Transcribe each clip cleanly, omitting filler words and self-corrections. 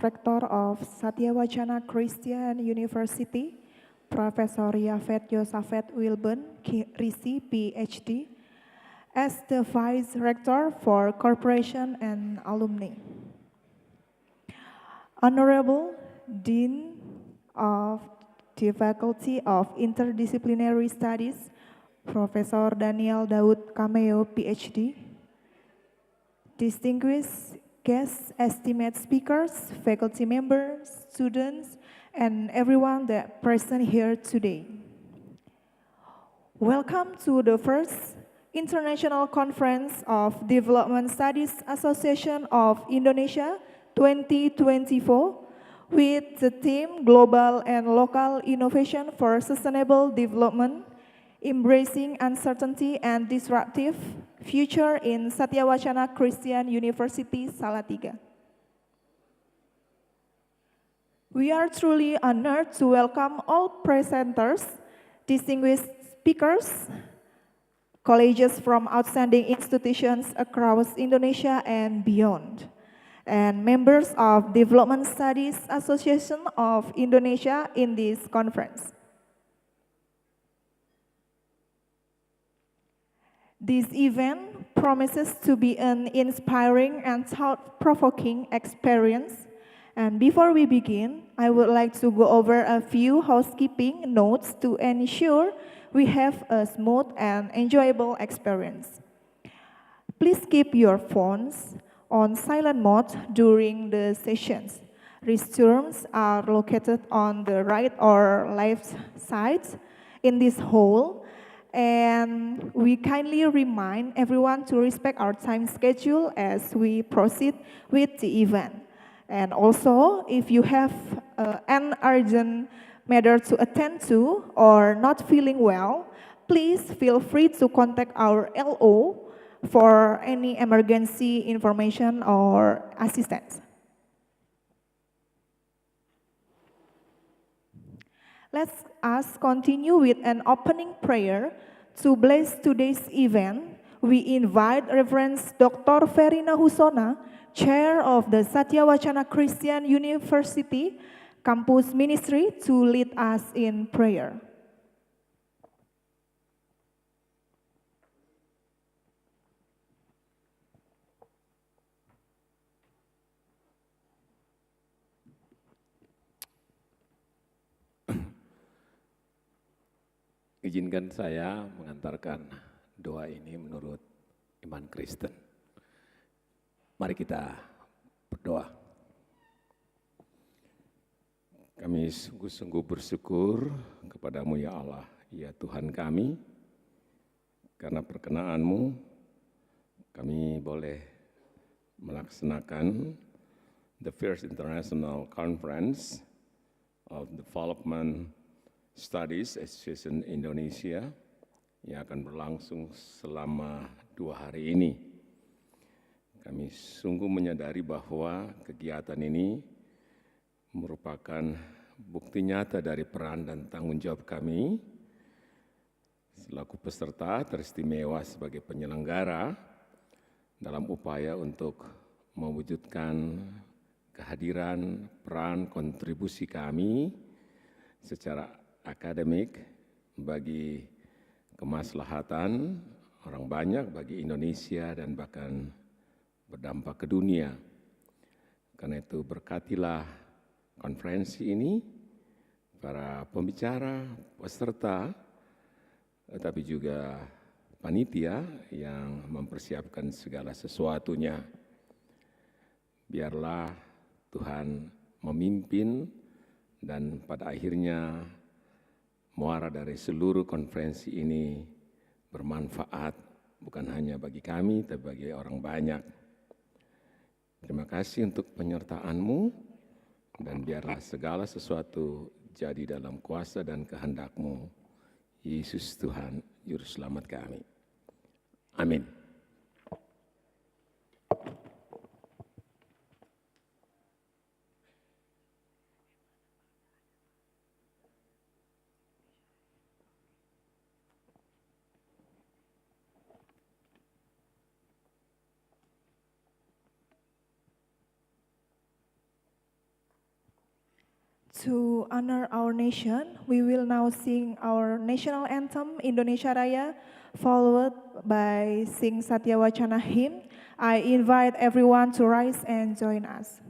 Rector of Satyawacana Christian University, Professor Yafet Yosafet Wilben, Risi, PhD, as the Vice Rector for Corporation and Alumni. Honorable Dean of the Faculty of Interdisciplinary Studies, Professor Daniel Daud Kameo, PhD. Distinguished guests, esteemed speakers, faculty members, students, and everyone that present here today. Welcome to the first International Conference of Development Studies Association of Indonesia 2024 with the theme Global and Local Innovation for Sustainable Development, Embracing Uncertainty and Disruptive Future in Satyawacana Christian University, Salatiga. We are truly honored to welcome all presenters, distinguished speakers, colleges from outstanding institutions across Indonesia and beyond, and members of Development Studies Association of Indonesia in this conference. This event promises to be an inspiring and thought-provoking experience. And before we begin, I would like to go over a few housekeeping notes to ensure we have a smooth and enjoyable experience. Please keep your phones on silent mode during the sessions. Restrooms are located on the right or left sides in this hall, and we kindly remind everyone to respect our time schedule as we proceed with the event. And also, if you have an urgent matter to attend to or not feeling well, please feel free to contact our LO for any emergency information or assistance. Let us continue with an opening prayer. To bless today's event, we invite Reverend Dr. Verina Husona, Chair of the Satyawacana Christian University Campus Ministry, to lead us in prayer. Izinkan saya mengantarkan doa ini menurut iman Kristen. Mari kita berdoa. Kami sungguh-sungguh bersyukur kepadamu ya Allah, ya Tuhan kami, karena perkenan-Mu kami boleh melaksanakan the first International Conference of Development Studies Association Indonesia yang akan berlangsung selama 2 hari ini. Kami sungguh menyadari bahwa kegiatan ini merupakan bukti nyata dari peran dan tanggung jawab kami selaku peserta teristimewa sebagai penyelenggara dalam upaya untuk mewujudkan kehadiran, peran, kontribusi kami secara akademik bagi kemaslahatan orang banyak, bagi Indonesia dan bahkan berdampak ke dunia. Karena itu berkatilah konferensi ini, para pembicara, peserta, tapi juga panitia yang mempersiapkan segala sesuatunya. Biarlah Tuhan memimpin dan pada akhirnya muara dari seluruh konferensi ini bermanfaat bukan hanya bagi kami, tapi bagi orang banyak. Terima kasih untuk penyertaan-Mu, dan biarlah segala sesuatu jadi dalam kuasa dan kehendak-Mu. Yesus Tuhan, Juru Selamat kami. Amin. To honor our nation, we will now sing our national anthem, Indonesia Raya, followed by sing Satya Wacana hymn. I invite everyone to rise and join us.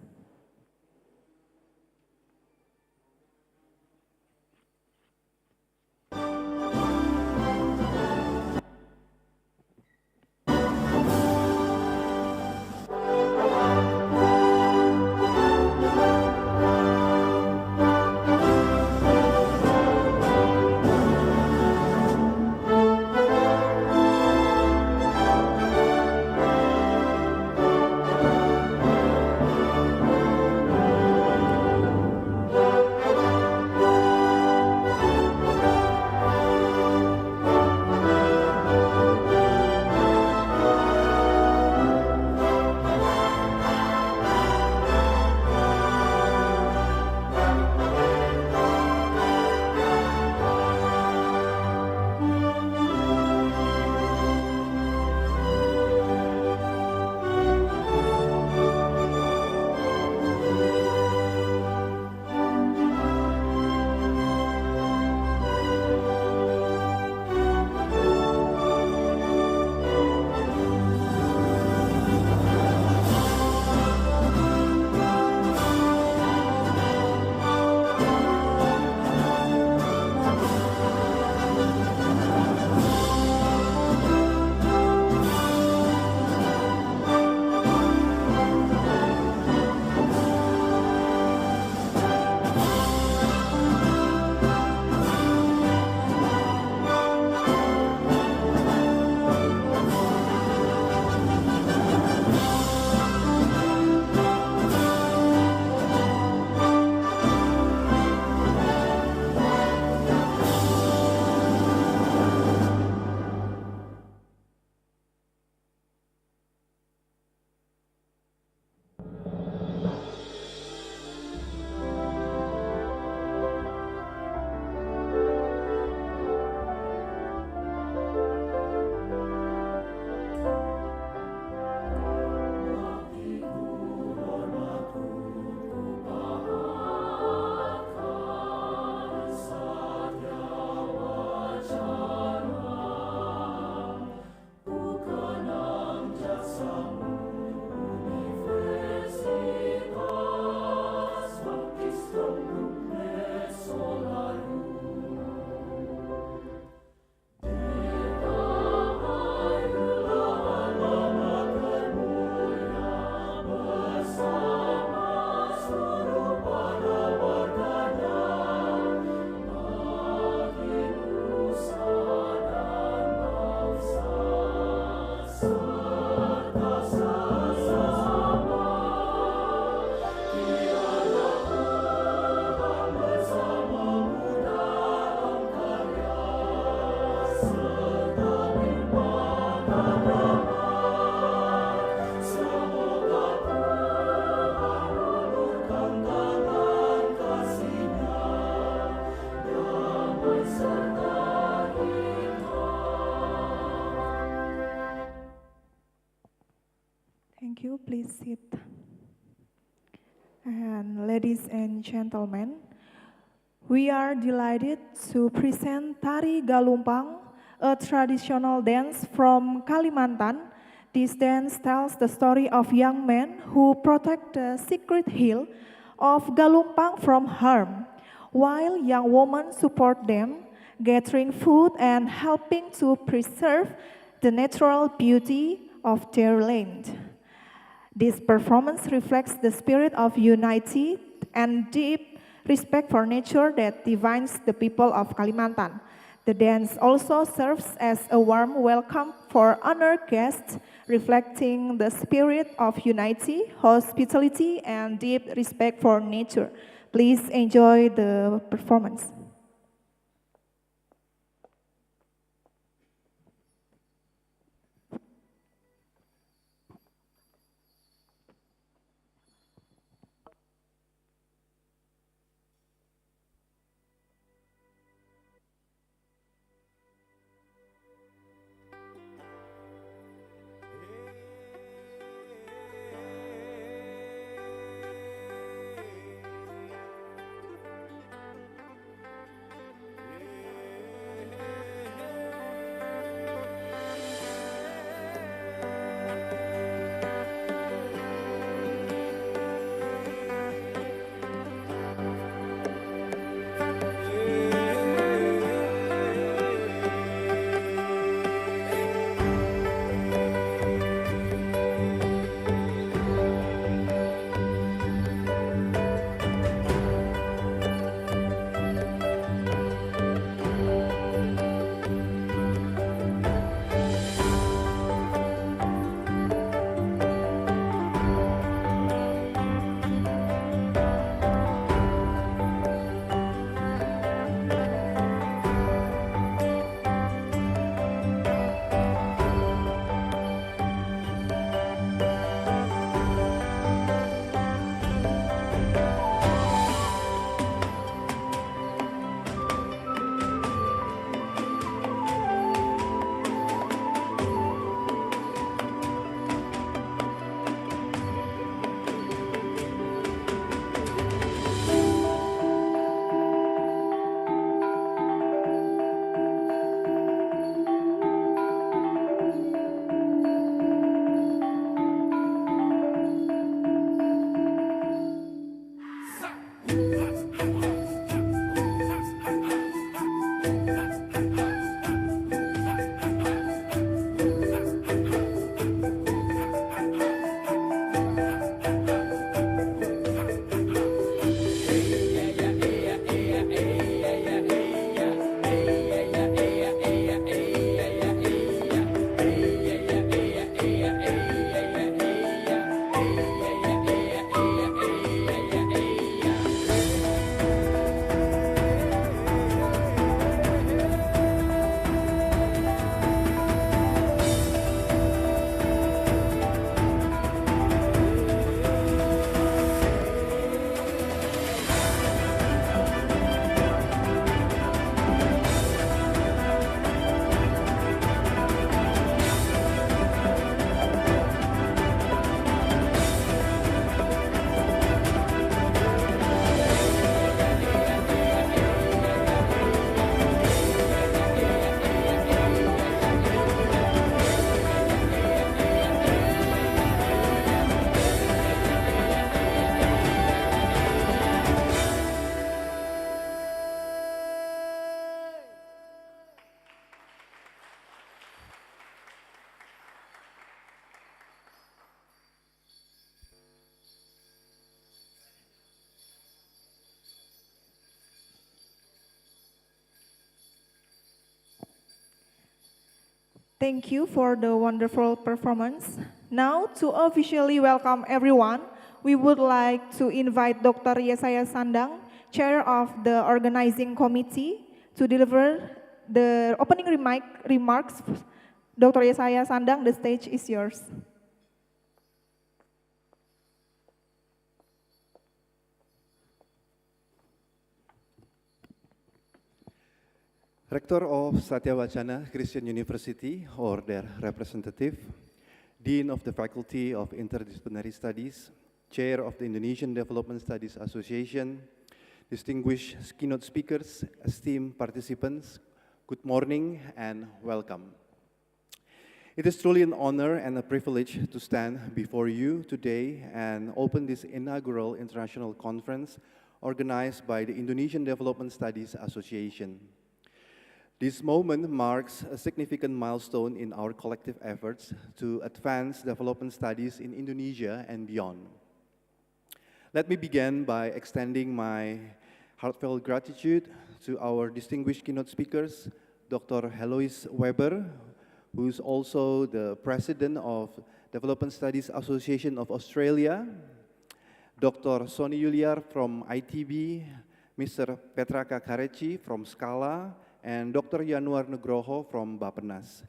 Thank you, please sit. And ladies and gentlemen, we are delighted to present Tari Galumpang, a traditional dance from Kalimantan. This dance tells the story of young men who protect the secret hill of Galumpang from harm, while young women support them, gathering food and helping to preserve the natural beauty of their land. This performance reflects the spirit of unity and deep respect for nature that defines the people of Kalimantan. The dance also serves as a warm welcome for honored guests, reflecting the spirit of unity, hospitality, and deep respect for nature. Please enjoy the performance. Thank you for the wonderful performance. Now, to officially welcome everyone, we would like to invite Dr. Yesaya Sandang, Chair of the Organizing Committee, to deliver the opening remarks. Dr. Yesaya Sandang, the stage is yours. Rector of Satya Wacana Christian University or their representative, Dean of the Faculty of Interdisciplinary Studies, Chair of the Indonesian Development Studies Association, distinguished keynote speakers, esteemed participants, good morning and welcome. It is truly an honor and a privilege to stand before you today and open this inaugural international conference organized by the Indonesian Development Studies Association. This moment marks a significant milestone in our collective efforts to advance development studies in Indonesia and beyond. Let me begin by extending my heartfelt gratitude to our distinguished keynote speakers, Dr. Heloise Weber, who is also the President of Development Studies Association of Australia, Dr. Sony Yuliar from ITB, Mr. Petraka Kareci from Scala, and Dr. Yanuar Nugroho from Bappenas.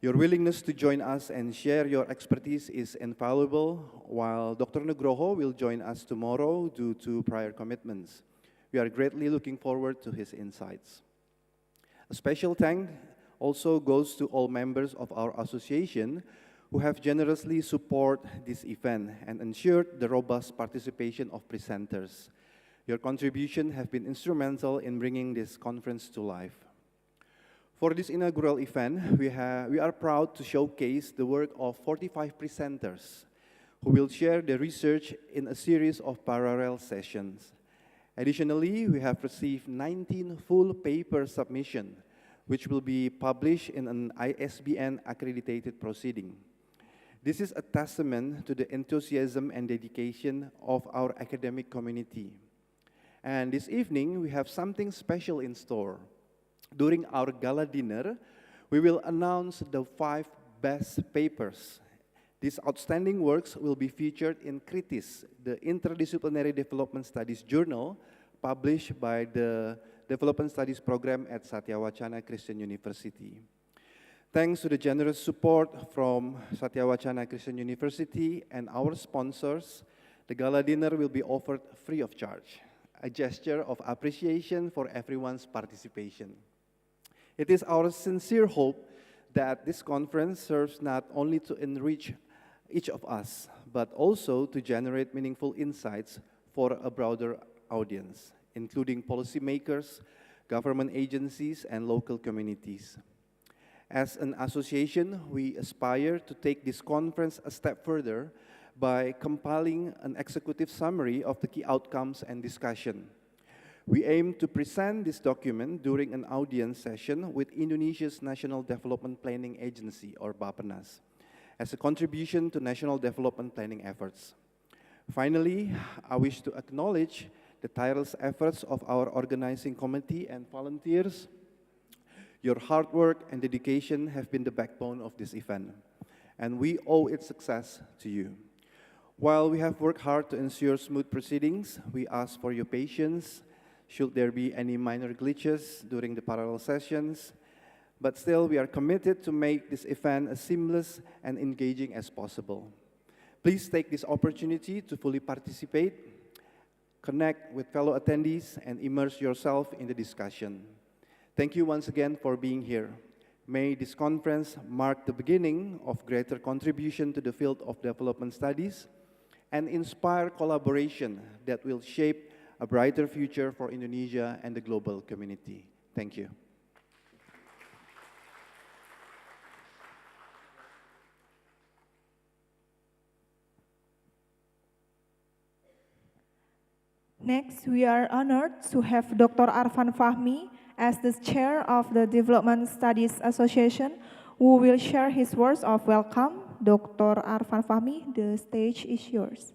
Your willingness to join us and share your expertise is invaluable, while Dr. Nugroho will join us tomorrow due to prior commitments. We are greatly looking forward to his insights. A special thank also goes to all members of our association who have generously supported this event and ensured the robust participation of presenters. Your contribution have been instrumental in bringing this conference to life. For this inaugural event, we are proud to showcase the work of 45 presenters who will share their research in a series of parallel sessions. Additionally, we have received 19 full paper submissions, which will be published in an ISBN accredited proceeding. This is a testament to the enthusiasm and dedication of our academic community. And this evening, we have something special in store. During our gala dinner, we will announce the 5 best papers. These outstanding works will be featured in Kritis, the Interdisciplinary Development Studies journal, published by the Development Studies program at Satya Wacana Christian University. Thanks to the generous support from Satya Wacana Christian University and our sponsors, the gala dinner will be offered free of charge, a gesture of appreciation for everyone's participation. It is our sincere hope that this conference serves not only to enrich each of us, but also to generate meaningful insights for a broader audience, including policymakers, government agencies, and local communities. As an association, we aspire to take this conference a step further by compiling an executive summary of the key outcomes and discussion. We aim to present this document during an audience session with Indonesia's National Development Planning Agency, or Bappenas, as a contribution to national development planning efforts. Finally, I wish to acknowledge the tireless efforts of our organizing committee and volunteers. Your hard work and dedication have been the backbone of this event, and we owe its success to you. While we have worked hard to ensure smooth proceedings, we ask for your patience should there be any minor glitches during the parallel sessions, but still we are committed to make this event as seamless and engaging as possible. Please take this opportunity to fully participate, connect with fellow attendees, and immerse yourself in the discussion. Thank you once again for being here. May this conference mark the beginning of greater contribution to the field of development studies and inspire collaboration that will shape a brighter future for Indonesia and the global community. Thank you. Next, we are honored to have Dr. Arfan Fahmi as the chair of the Development Studies Association, who will share his words of welcome. Dr. Arfan Fahmi, the stage is yours.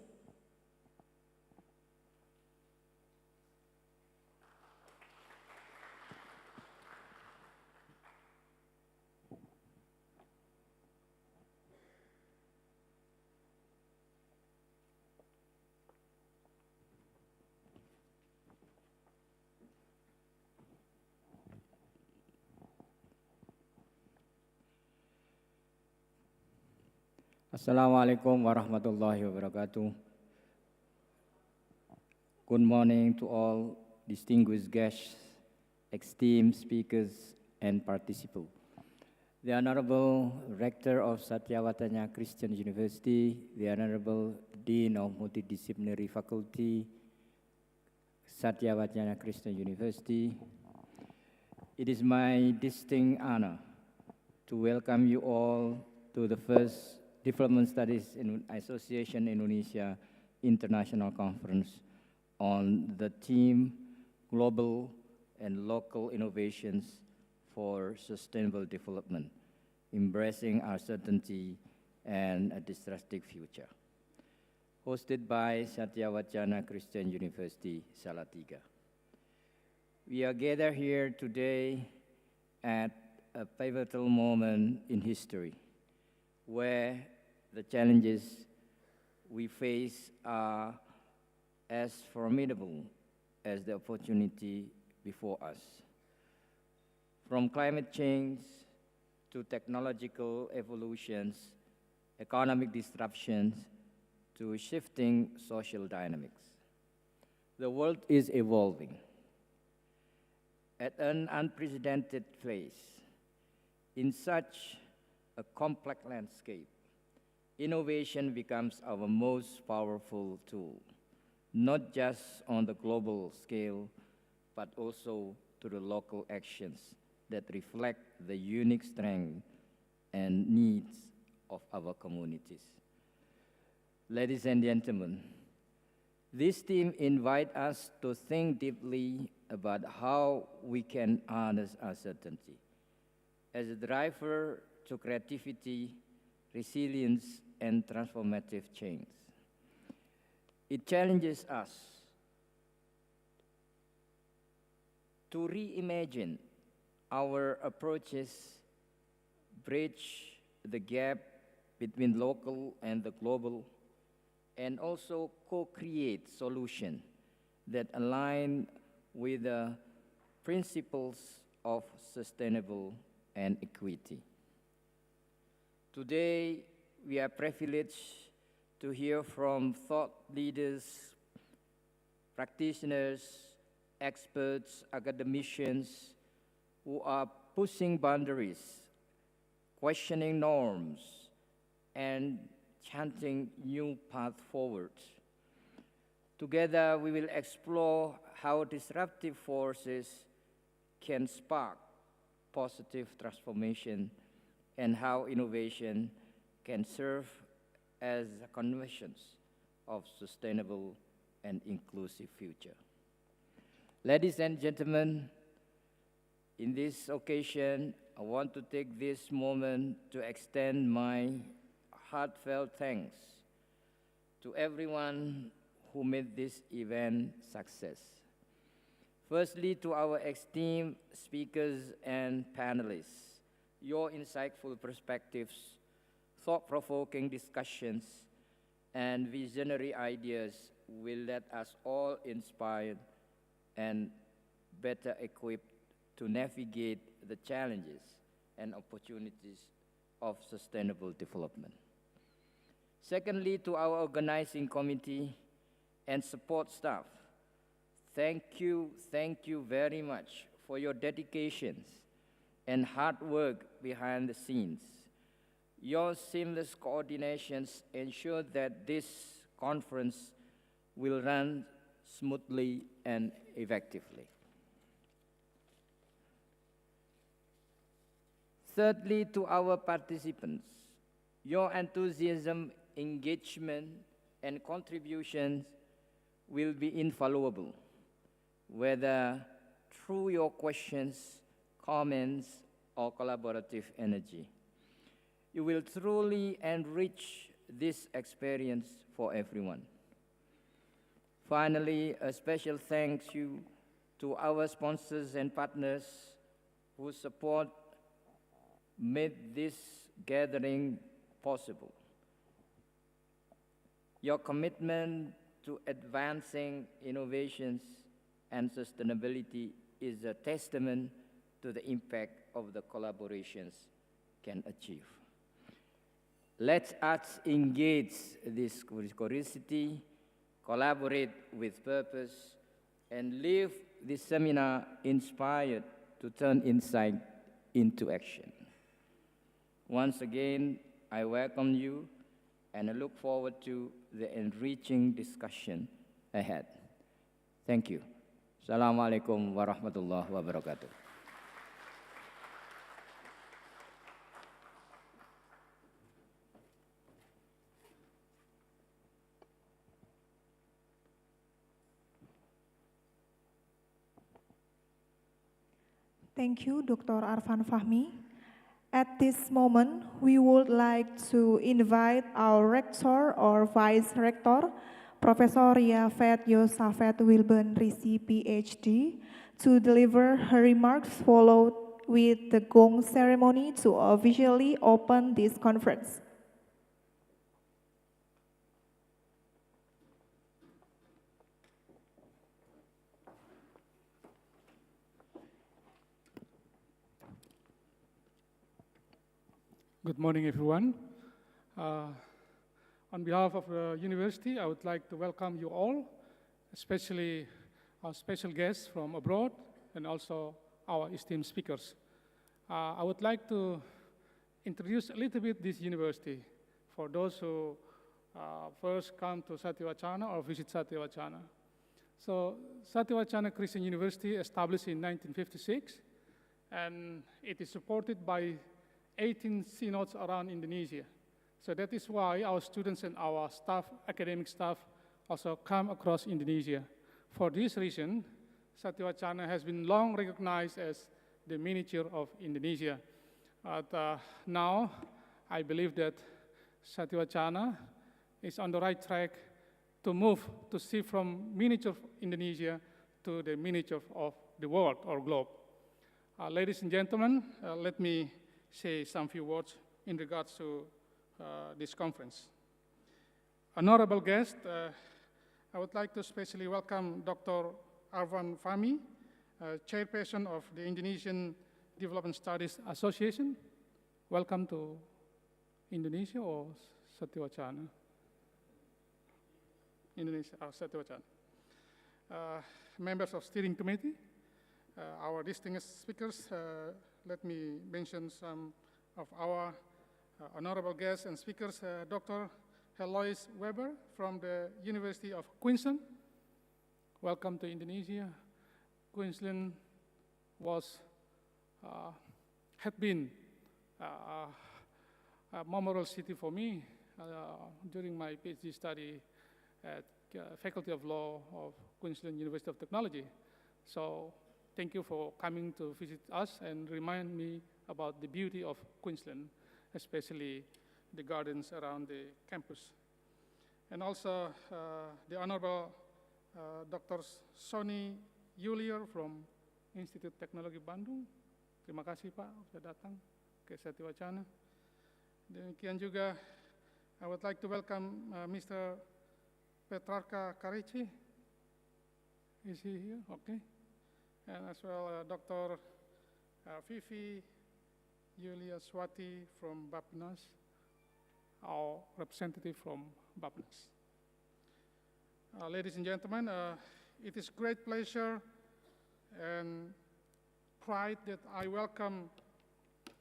Assalamualaikum warahmatullahi wabarakatuh. Good morning to all distinguished guests, esteemed speakers, and participants. The Honorable Rector of Satyawatana Christian University, the Honorable Dean of Multidisciplinary Faculty, Satyawatana Christian University, it is my distinct honor to welcome you all to the first Development Studies Association Indonesia International Conference on the theme Global and Local Innovations for Sustainable Development, Embracing Uncertainty and a Disruptive Future, hosted by Satyawatana Christian University, Salatiga. We are gathered here today at a pivotal moment in history, where the challenges we face are as formidable as the opportunity before us. From climate change to technological evolutions, economic disruptions, to shifting social dynamics, the world is evolving at an unprecedented pace. In such a complex landscape, innovation becomes our most powerful tool, not just on the global scale, but also to the local actions that reflect the unique strength and needs of our communities. Ladies and gentlemen, this theme invites us to think deeply about how we can harness uncertainty as a driver to creativity, resilience, and transformative change. It challenges us to reimagine our approaches, bridge the gap between local and the global, and also co-create solutions that align with the principles of sustainable and equity. Today, we are privileged to hear from thought leaders, practitioners, experts, academicians who are pushing boundaries, questioning norms, and chanting new paths forward. Together, we will explore how disruptive forces can spark positive transformation and how innovation can serve as conversions of sustainable and inclusive future. Ladies and gentlemen, in this occasion, I want to take this moment to extend my heartfelt thanks to everyone who made this event success. Firstly, to our esteemed speakers and panelists, your insightful perspectives, thought-provoking discussions, and visionary ideas will let us all inspired and better equipped to navigate the challenges and opportunities of sustainable development. Secondly, to our organizing committee and support staff, thank you very much for your dedications and hard work behind the scenes. Your seamless coordinations ensure that this conference will run smoothly and effectively. Thirdly, to our participants, your enthusiasm, engagement, and contributions will be invaluable, whether through your questions, comments, or collaborative energy. You will truly enrich this experience for everyone. Finally, a special thanks to our sponsors and partners whose support made this gathering possible. Your commitment to advancing innovations and sustainability is a testament to the impact of the collaborations can achieve. Let us engage this curiosity, collaborate with purpose, and leave this seminar inspired to turn insight into action. Once again, I welcome you and I look forward to the enriching discussion ahead. Thank you. Assalamualaikum warahmatullahi wabarakatuh. Thank you, Dr. Arfan Fahmi. At this moment, we would like to invite our rector or vice rector, Professor Yafet Yosafet Wilben Risi, PhD, to deliver her remarks, followed with the gong ceremony to officially open this conference. Good morning, everyone. On behalf of the university, I would like to welcome you all, especially our special guests from abroad and also our esteemed speakers. I would like to introduce a little bit this university for those who first come to Satya or visit Satya. So Satya Christian University established in 1956, and it is supported by 18 synods around Indonesia. So that is why our students and our staff, academic staff, also come across Indonesia. For this reason, Satya has been long recognized as the miniature of Indonesia. But now, I believe that Satya is on the right track to move, to shift from miniature of Indonesia to the miniature of the world or globe. Ladies and gentlemen, let me say some few words in regards to this conference. Honorable guest, I would like to especially welcome Dr. Arfan Fahmi, chairperson of the Indonesian Development Studies Association. Welcome to Indonesia or Satya. Indonesia, Satya. Members of steering committee, our distinguished speakers, let me mention some of our honorable guests and speakers. Dr. Helois Weber from the University of Queensland. Welcome to Indonesia. Queensland had been a memorable city for me. during my PhD study at Faculty of Law of Queensland University of Technology. So thank you for coming to visit us and remind me about the beauty of Queensland, especially the gardens around the campus. And also the Honorable Dr. Sony Yulier from Institut Teknologi Bandung. Terima kasih Pak sudah datang ke Satya Demikian juga, I would like to welcome Mr. Petrarca Karici. Is he here? Okay. And as well Dr. Vivi Yulia Swati from Bappenas, our representative from Bappenas. Ladies and gentlemen, it is great pleasure and pride that I welcome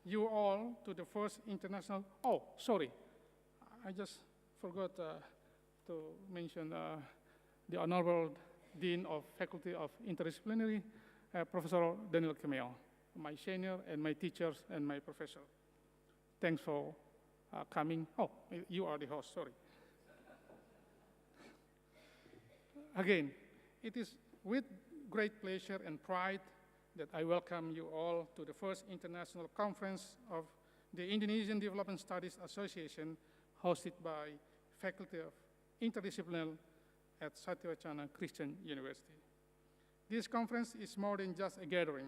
you all to the first international, oh, sorry, I just forgot to mention the Honorable Dean of Faculty of Interdisciplinary, Professor Daniel Kemel, my senior and my teachers and my professor. Thanks for coming. Oh, you are the host, sorry. Again, it is with great pleasure and pride that I welcome you all to the first international conference of the Indonesian Development Studies Association hosted by Faculty of Interdisciplinary at Satya Christian University. This conference is more than just a gathering.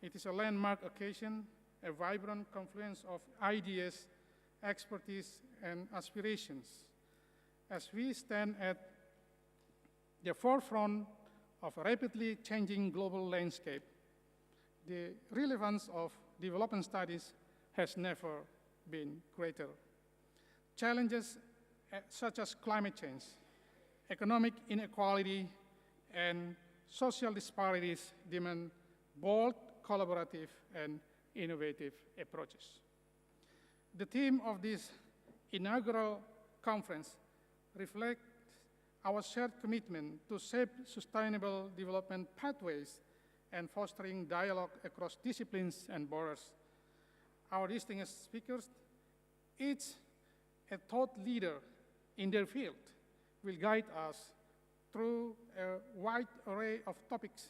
It is a landmark occasion, a vibrant confluence of ideas, expertise, and aspirations. As we stand at the forefront of a rapidly changing global landscape, the relevance of development studies has never been greater. Challenges such as climate change, economic inequality, and social disparities demand bold, collaborative, and innovative approaches. The theme of this inaugural conference reflects our shared commitment to shape sustainable development pathways and fostering dialogue across disciplines and borders. Our distinguished speakers, each a thought leader in their field, will guide us through a wide array of topics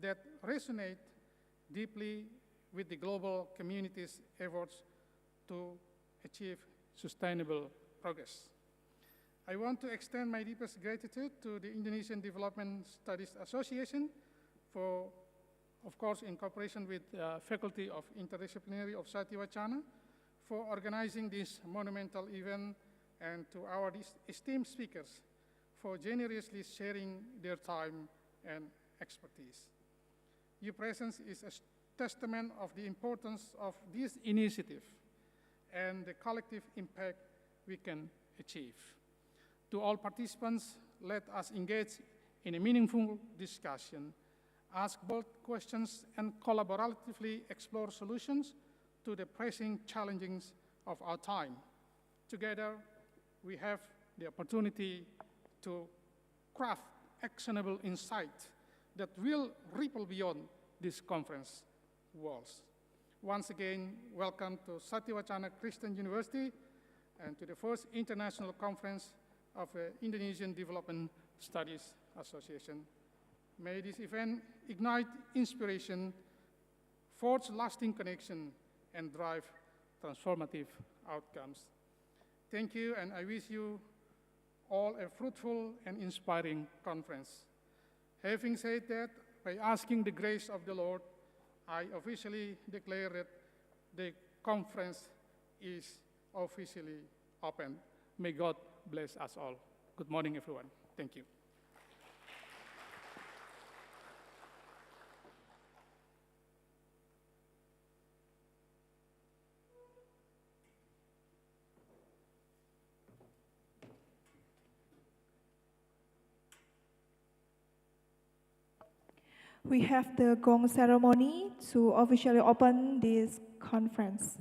that resonate deeply with the global community's efforts to achieve sustainable progress. I want to extend my deepest gratitude to the Indonesian Development Studies Association for, of course, in cooperation with Faculty of Interdisciplinary of Satya for organizing this monumental event, and to our esteemed speakers for generously sharing their time and expertise. Your presence is a testament of the importance of this initiative and the collective impact we can achieve. To all participants, let us engage in a meaningful discussion, ask bold questions, and collaboratively explore solutions to the pressing challenges of our time. Together, we have the opportunity to craft actionable insight that will ripple beyond this conference walls. Once again, welcome to Satya Christian University and to the first international conference of the Indonesian Development Studies Association. May this event ignite inspiration, forge lasting connection, and drive transformative outcomes. Thank you, and I wish you all a fruitful and inspiring conference. Having said that, by asking the grace of the Lord, I officially declare that the conference is officially open. May God bless us all. Good morning, everyone. Thank you. We have the gong ceremony to officially open this conference.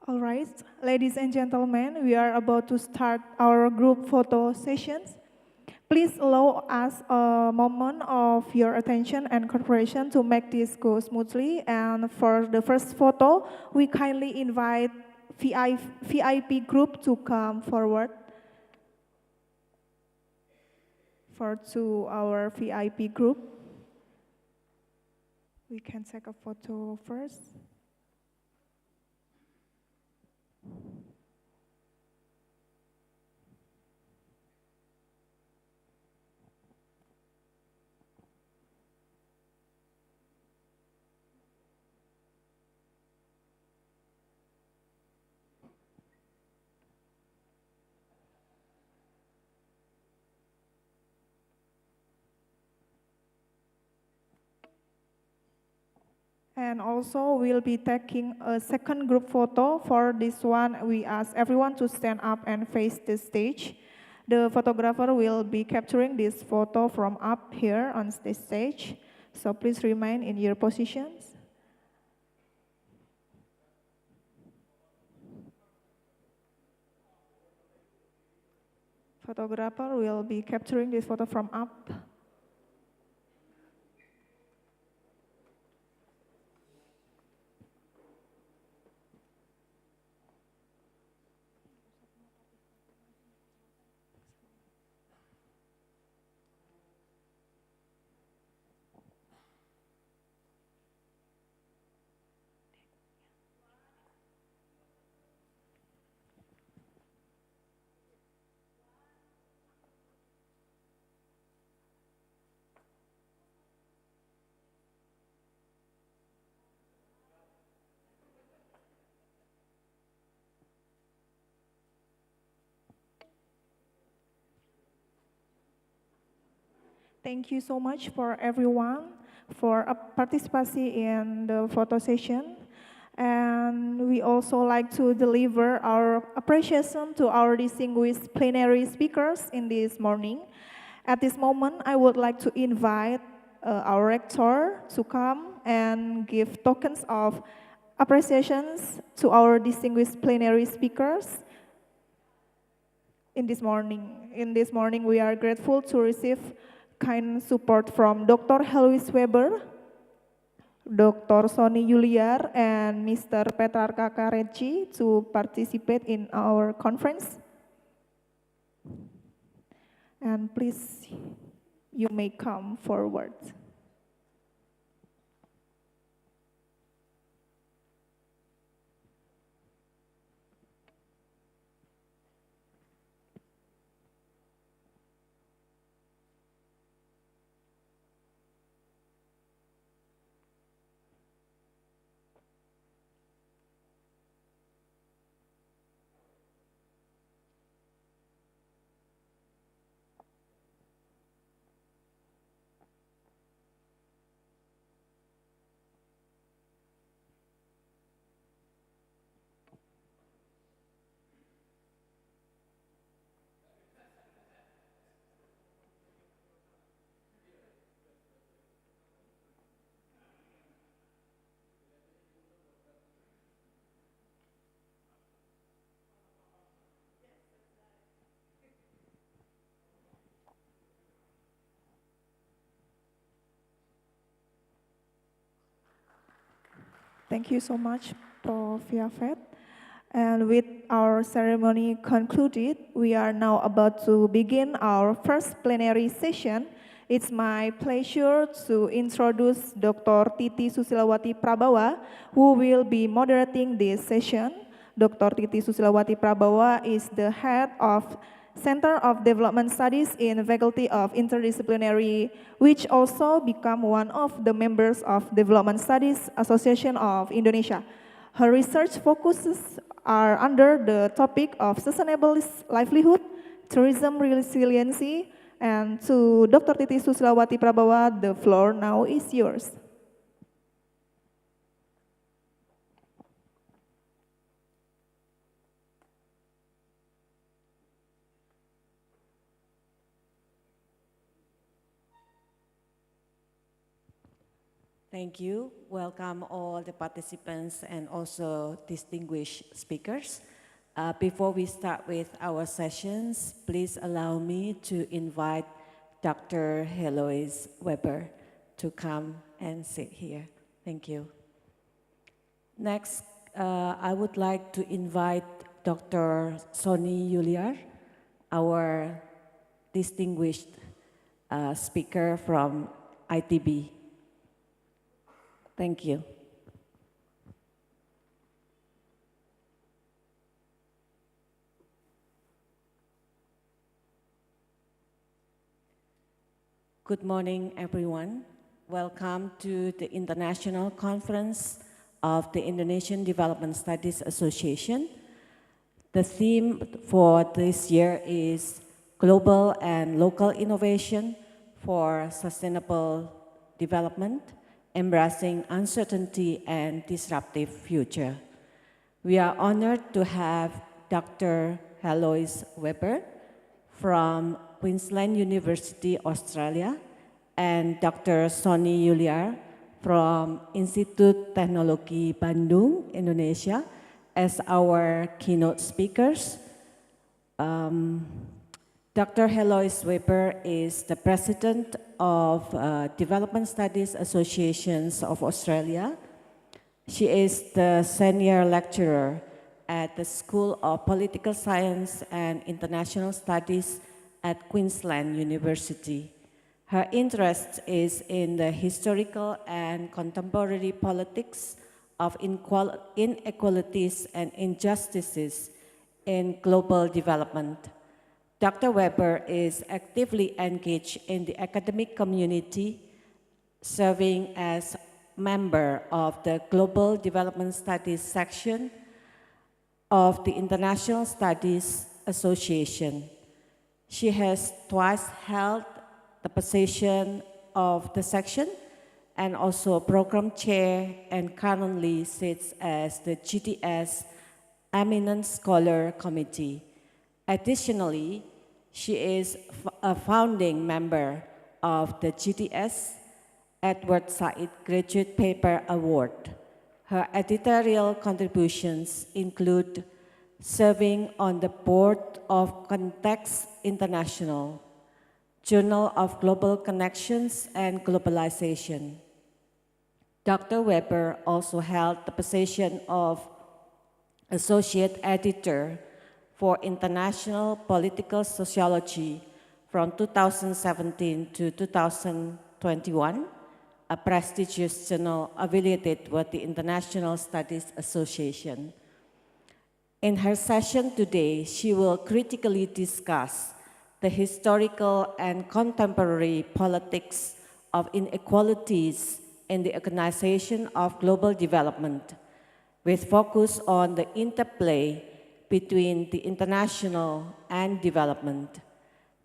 All right, ladies and gentlemen, we are about to start our group photo sessions. Please allow us a moment of your attention and cooperation to make this go smoothly. And for the first photo, we kindly invite VIP group to come forward to our VIP group. We can take a photo first. And also, we'll be taking a second group photo. For this one, we ask everyone to stand up and face the stage. The photographer will be capturing this photo from up here on the stage. So please remain in your positions. Photographer will be capturing this photo from up. Thank you so much for everyone for participation in the photo session. And we also like to deliver our appreciation to our distinguished plenary speakers in this morning. At this moment, I would like to invite our rector to come and give tokens of appreciations to our distinguished plenary speakers in this morning. In this morning, we are grateful to receive kind support from Dr. Helwis Weber, Dr. Sony Yuliar, and Mr. Petrarca Karechi to participate in our conference. And please, you may come forward. Thank you so much, Prof. Yafet. And with our ceremony concluded, we are now about to begin our first plenary session. It's my pleasure to introduce Dr. Titi Susilawati Prabawa, who will be moderating this session. Dr. Titi Susilawati Prabawa is the head of Center of Development Studies in Faculty of Interdisciplinary, which also become one of the members of Development Studies Association of Indonesia. Her research focuses are under the topic of sustainable livelihood, tourism resiliency, and to Dr. Titi Susilawati Prabawa, the floor now is yours. Thank you. Welcome all the participants and also distinguished speakers. Before we start with our sessions, please allow me to invite Dr. Heloise Weber to come and sit here. Thank you. Next, I would like to invite Dr. Sonny Yuliar, our distinguished speaker from ITB. Thank you. Good morning, everyone. Welcome to the International Conference of the Indonesian Development Studies Association. The theme for this year is Global and Local Innovation for Sustainable Development, Embracing Uncertainty and Disruptive Future. We are honored to have Dr. Heloise Weber from Queensland University, Australia, and Dr. Sonny Yuliar from Institut Teknologi Bandung, Indonesia, as our keynote speakers. Dr. Heloise Weber is the president of Development Studies Associations of Australia. She is the senior lecturer at the School of Political Science and International Studies at Queensland University. Her interest is in the historical and contemporary politics of inequalities and injustices in global development. Dr. Weber is actively engaged in the academic community, serving as member of the Global Development Studies section of the International Studies Association. She has twice held the position of the section and also program chair, and currently sits as the GDS Eminent Scholar Committee. Additionally, she is a founding member of the GDS Edward Said Graduate Paper Award. Her editorial contributions include serving on the board of Context International, Journal of Global Connections and Globalization. Dr. Weber also held the position of Associate Editor for International Political Sociology from 2017 to 2021, a prestigious journal affiliated with the International Studies Association. In her session today, she will critically discuss the historical and contemporary politics of inequalities in the Organization of Global Development, with focus on the interplay between the international and development.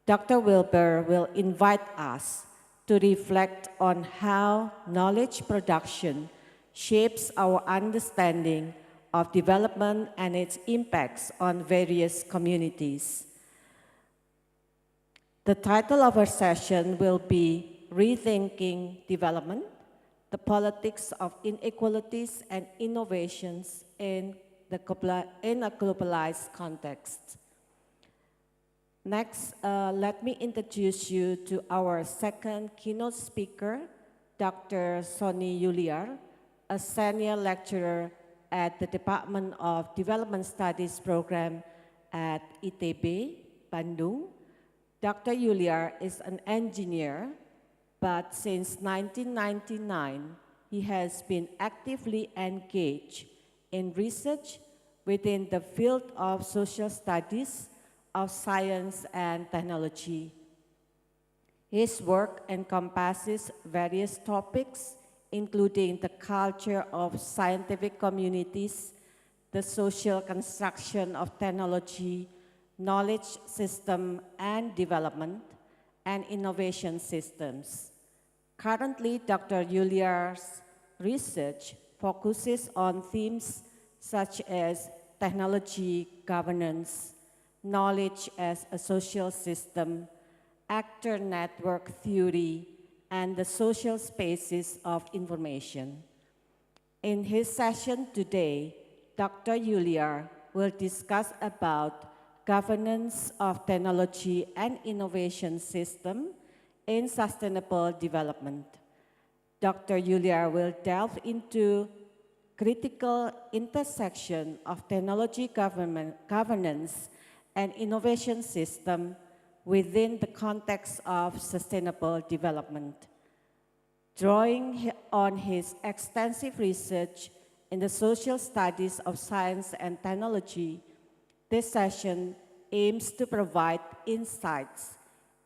Dr. Weber will invite us to reflect on how knowledge production shapes our understanding of development and its impacts on various communities. The title of our session will be Rethinking Development, the Politics of Inequalities and Innovations in a globalized context. Next, let me introduce you to our second keynote speaker, Dr. Sonny Yuliar, a senior lecturer at the Department of Development Studies program at ITB, Bandung. Dr. Yuliar is an engineer, but since 1999, he has been actively engaged in research within the field of social studies, of science and technology. His work encompasses various topics, including the culture of scientific communities, the social construction of technology, knowledge system and development, and innovation systems. Currently, Dr. Yuliar's research focuses on themes such as technology governance, knowledge as a social system, actor network theory, and the social spaces of information. In his session today, Dr. Yulia will discuss about governance of technology and innovation system in sustainable development. Dr. Yulia will delve into critical intersection of technology governance and innovation system within the context of sustainable development. Drawing on his extensive research in the social studies of science and technology, this session aims to provide insights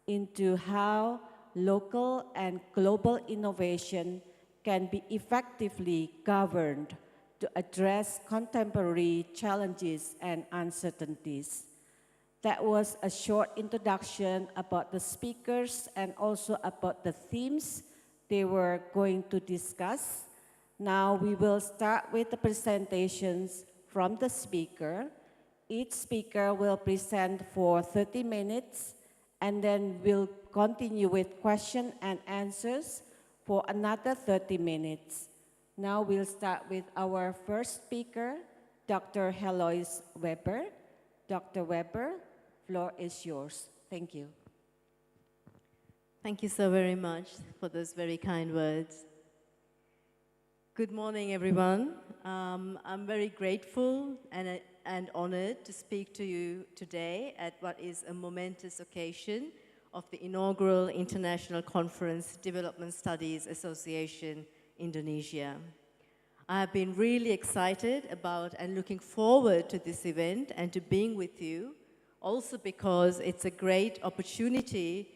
into how local and global innovation can be effectively governed to address contemporary challenges and uncertainties. That was a short introduction about the speakers and also about the themes they were going to discuss. Now we will start with the presentations from the speaker. Each speaker will present for 30 minutes, and then we'll continue with question and answers for another 30 minutes. Now we'll start with our first speaker, Dr. Heloise Weber. Dr. Weber, floor is yours. Thank you. Thank you so very much for those very kind words. Good morning, everyone. I'm very grateful and honored to speak to you today at what is a momentous occasion of the inaugural International Conference Development Studies Association Indonesia. I have been really excited about and looking forward to this event and to being with you, also because it's a great opportunity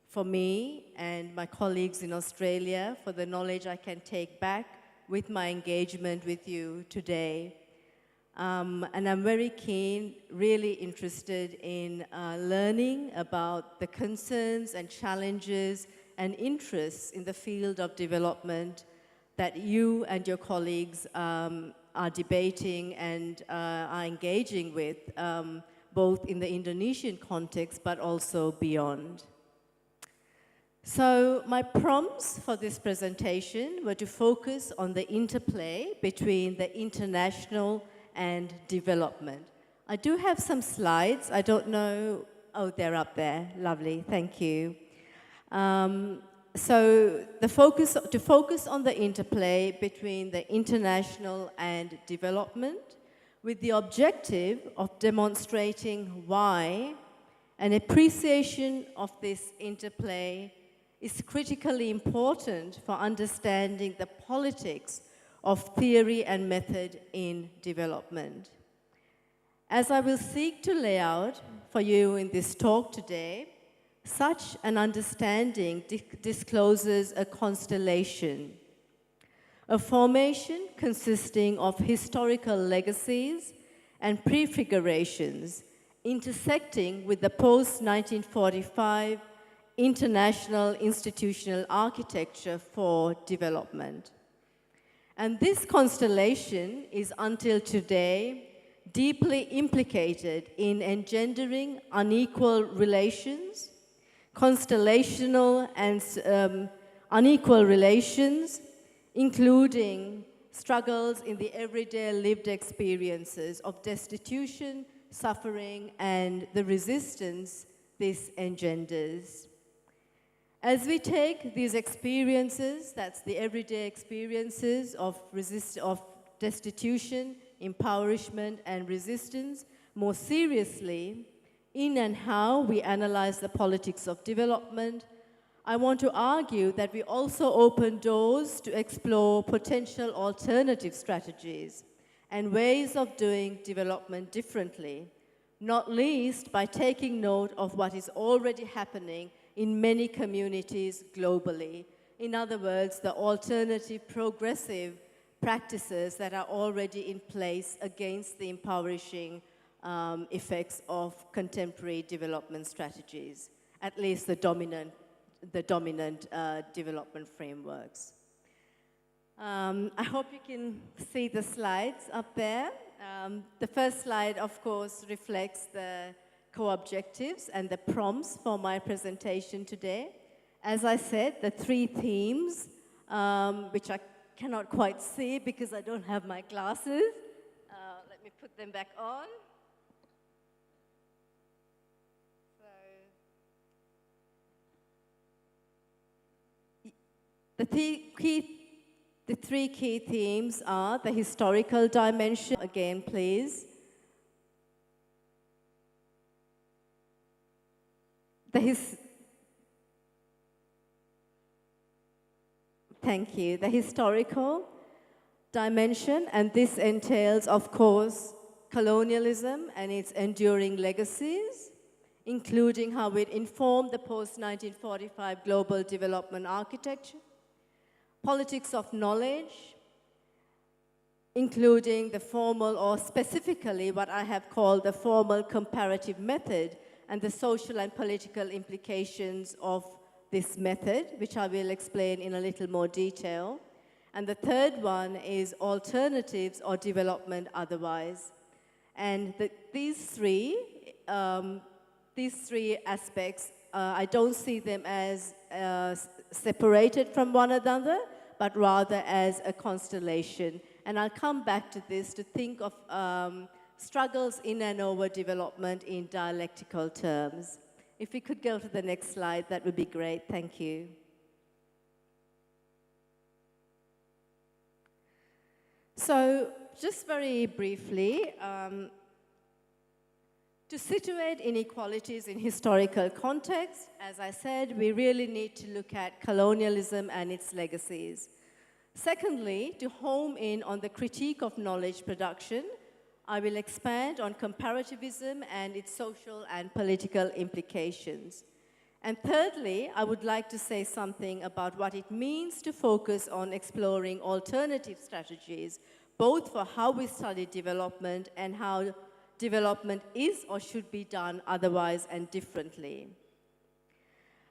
for me and my colleagues in Australia for the knowledge I can take back with my engagement with you today. And I'm very keen, really interested in learning about the concerns and challenges and interests in the field of development that you and your colleagues are debating and are engaging with, both in the Indonesian context but also beyond. So my prompts for this presentation were to focus on the interplay between the international and development. I do have some slides. I don't know. Oh, they're up there. Lovely. Thank you. So to focus on the interplay between the international and development with the objective of demonstrating why an appreciation of this interplay is critically important for understanding the politics of theory and method in development. As I will seek to lay out for you in this talk today, such an understanding discloses a constellation, a formation consisting of historical legacies and prefigurations intersecting with the post-1945 international institutional architecture for development. And this constellation is until today deeply implicated in engendering unequal relations, constellational and unequal relations, including struggles in the everyday lived experiences of destitution, suffering, and the resistance this engenders. As we take these experiences, that's the everyday experiences of destitution, impoverishment, and resistance, more seriously, in and how we analyze the politics of development, I want to argue that we also open doors to explore potential alternative strategies and ways of doing development differently, not least by taking note of what is already happening in many communities globally. In other words, the alternative progressive practices that are already in place against the impoverishing effects of contemporary development strategies, at least the dominant development frameworks. I hope you can see the slides up there. The first slide, of course, reflects the co-objectives and the prompts for my presentation today. as I said, the three themes, which I cannot quite see because I don't have my glasses. Let me put them back on. The three key themes are the historical dimension, again please, thank you, the historical dimension, and this entails, of course, colonialism and its enduring legacies, including how it informed the post-1945 global development architecture, politics of knowledge, including the formal, or specifically what I have called the formal comparative method, and the social and political implications of this method, which I will explain in a little more detail. And the third one is alternatives or development otherwise. And these three aspects, I don't see them as separated from one another, but rather as a constellation. And I'll come back to this to think of struggles in and over development in dialectical terms. If we could go to the next slide, that would be great. Thank you. So, just very briefly, to situate inequalities in historical context, as I said, we really need to look at colonialism and its legacies. Secondly, to home in on the critique of knowledge production, I will expand on comparativism and its social and political implications. And thirdly, I would like to say something about what it means to focus on exploring alternative strategies, both for how we study development and how development is or should be done otherwise and differently.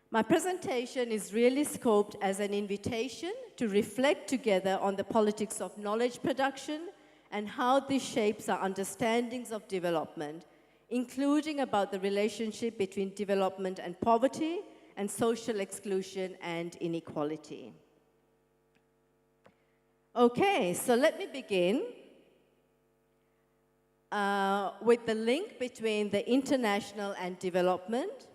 My presentation is really scoped as an invitation to reflect together on the politics of knowledge production and how this shapes our understandings of development, including about the relationship between development and poverty and social exclusion and inequality. Okay, so let me begin with the link between the international and development.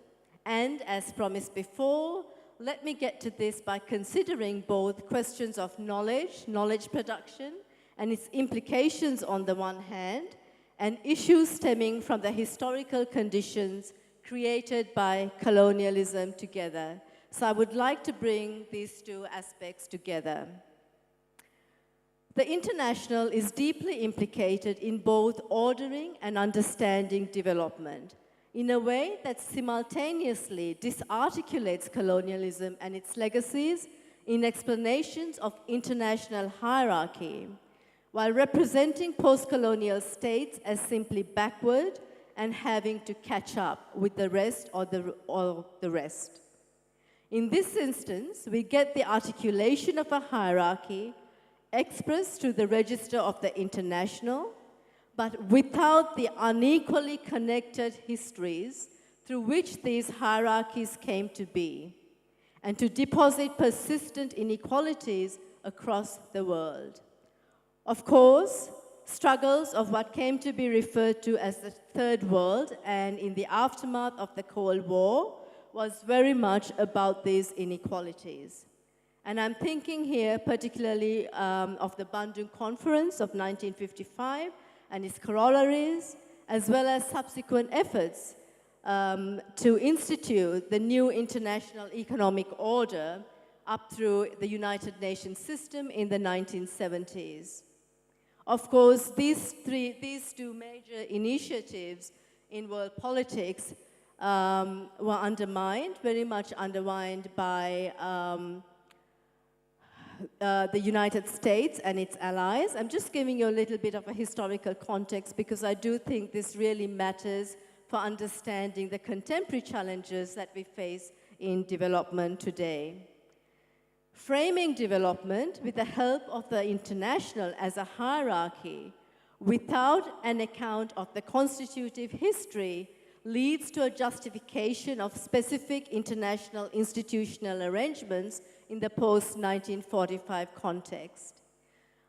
And as promised before, let me get to this by considering both questions of knowledge production, and its implications on the one hand, and issues stemming from the historical conditions created by colonialism together. So I would like to bring these two aspects together. The international is deeply implicated in both ordering and understanding development, in a way that simultaneously disarticulates colonialism and its legacies in explanations of international hierarchy, while representing post-colonial states as simply backward and having to catch up with the rest or the rest. In this instance, we get the articulation of a hierarchy expressed through the register of the international, but without the unequally connected histories through which these hierarchies came to be, and to deposit persistent inequalities across the world. Of course, struggles of what came to be referred to as the Third World, and in the aftermath of the Cold War, was very much about these inequalities. And I'm thinking here particularly of the Bandung Conference of 1955 and its corollaries, as well as subsequent efforts to institute the new international economic order up through the United Nations system in the 1970s. Of course, these two major initiatives in world politics were undermined, very much undermined by the United States and its allies. I'm just giving you a little bit of a historical context because I do think this really matters for understanding the contemporary challenges that we face in development today. Framing development with the help of the international as a hierarchy without an account of the constitutive history leads to a justification of specific international institutional arrangements in the post-1945 context.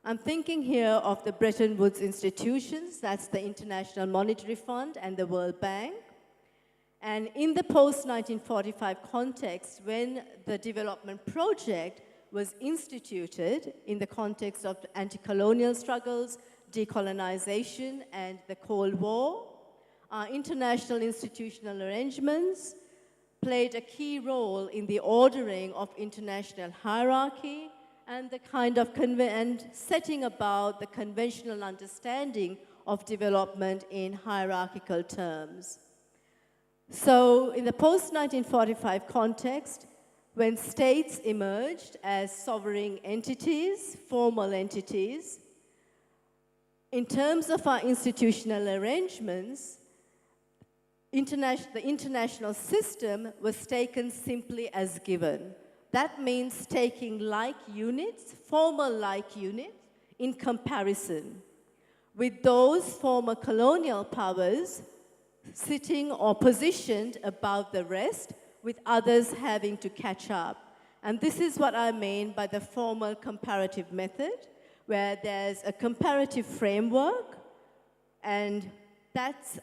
I'm thinking here of the Bretton Woods institutions, that's the International Monetary Fund and the World Bank. And in the post-1945 context, when the development project was instituted in the context of anti-colonial struggles, decolonization, and the Cold War, international institutional arrangements played a key role in the ordering of international hierarchy and the kind of and setting about the conventional understanding of development in hierarchical terms. So in the post-1945 context, when states emerged as sovereign entities, formal entities, in terms of our institutional arrangements, the international system was taken simply as given. That means taking like units, formal like units, in comparison with those former colonial powers sitting or positioned above the rest, with others having to catch up. And this is what I mean by the formal comparative method, where there's a comparative framework, and that's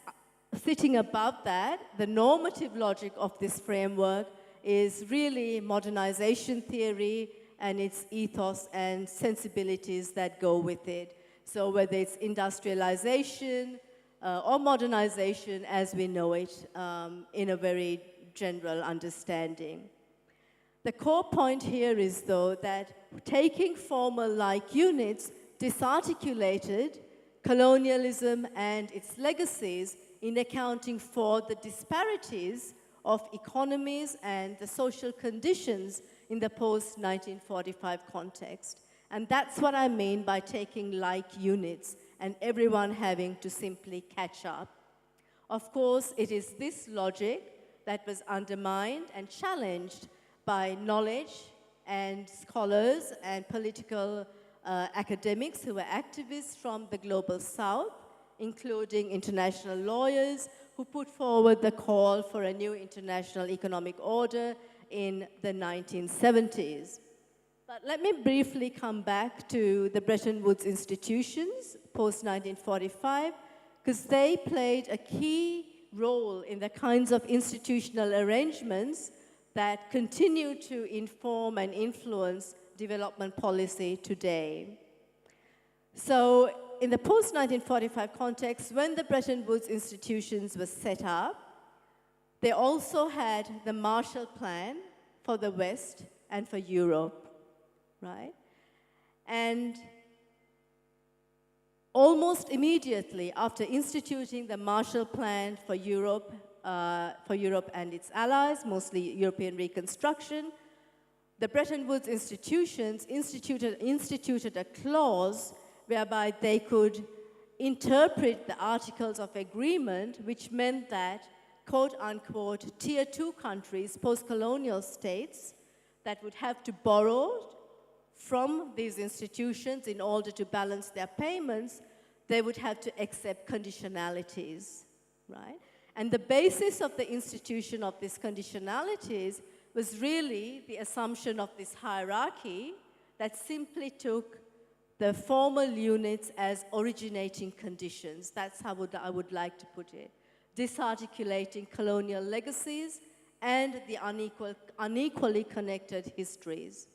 sitting above that, the normative logic of this framework is really modernization theory and its ethos and sensibilities that go with it. So whether it's industrialization or modernization as we know it in a very general understanding. The core point here is, though, that taking formal like units disarticulated colonialism and its legacies in accounting for the disparities of economies and the social conditions in the post-1945 context. And that's what I mean by taking like units and everyone having to simply catch up. Of course, it is this logic that was undermined and challenged by knowledge and scholars and political academics who were activists from the global south, including international lawyers who put forward the call for a new international economic order in the 1970s. But let me briefly come back to the Bretton Woods institutions post-1945, because they played a key role in the kinds of institutional arrangements that continue to inform and influence development policy today. So in the post-1945 context, when the Bretton Woods institutions were set up, they also had the Marshall Plan for the West and for Europe, right? And almost immediately after instituting the Marshall Plan for Europe and its allies, mostly European reconstruction, the Bretton Woods institutions instituted a clause whereby they could interpret the Articles of Agreement, which meant that, quote unquote, tier 2 countries, post-colonial states, that would have to borrow from these institutions in order to balance their payments, they would have to accept conditionalities, right? And the basis of the institution of these conditionalities was really the assumption of this hierarchy that simply took the formal units as originating conditions. That's how I would like to put it. Disarticulating colonial legacies and the unequally connected histories.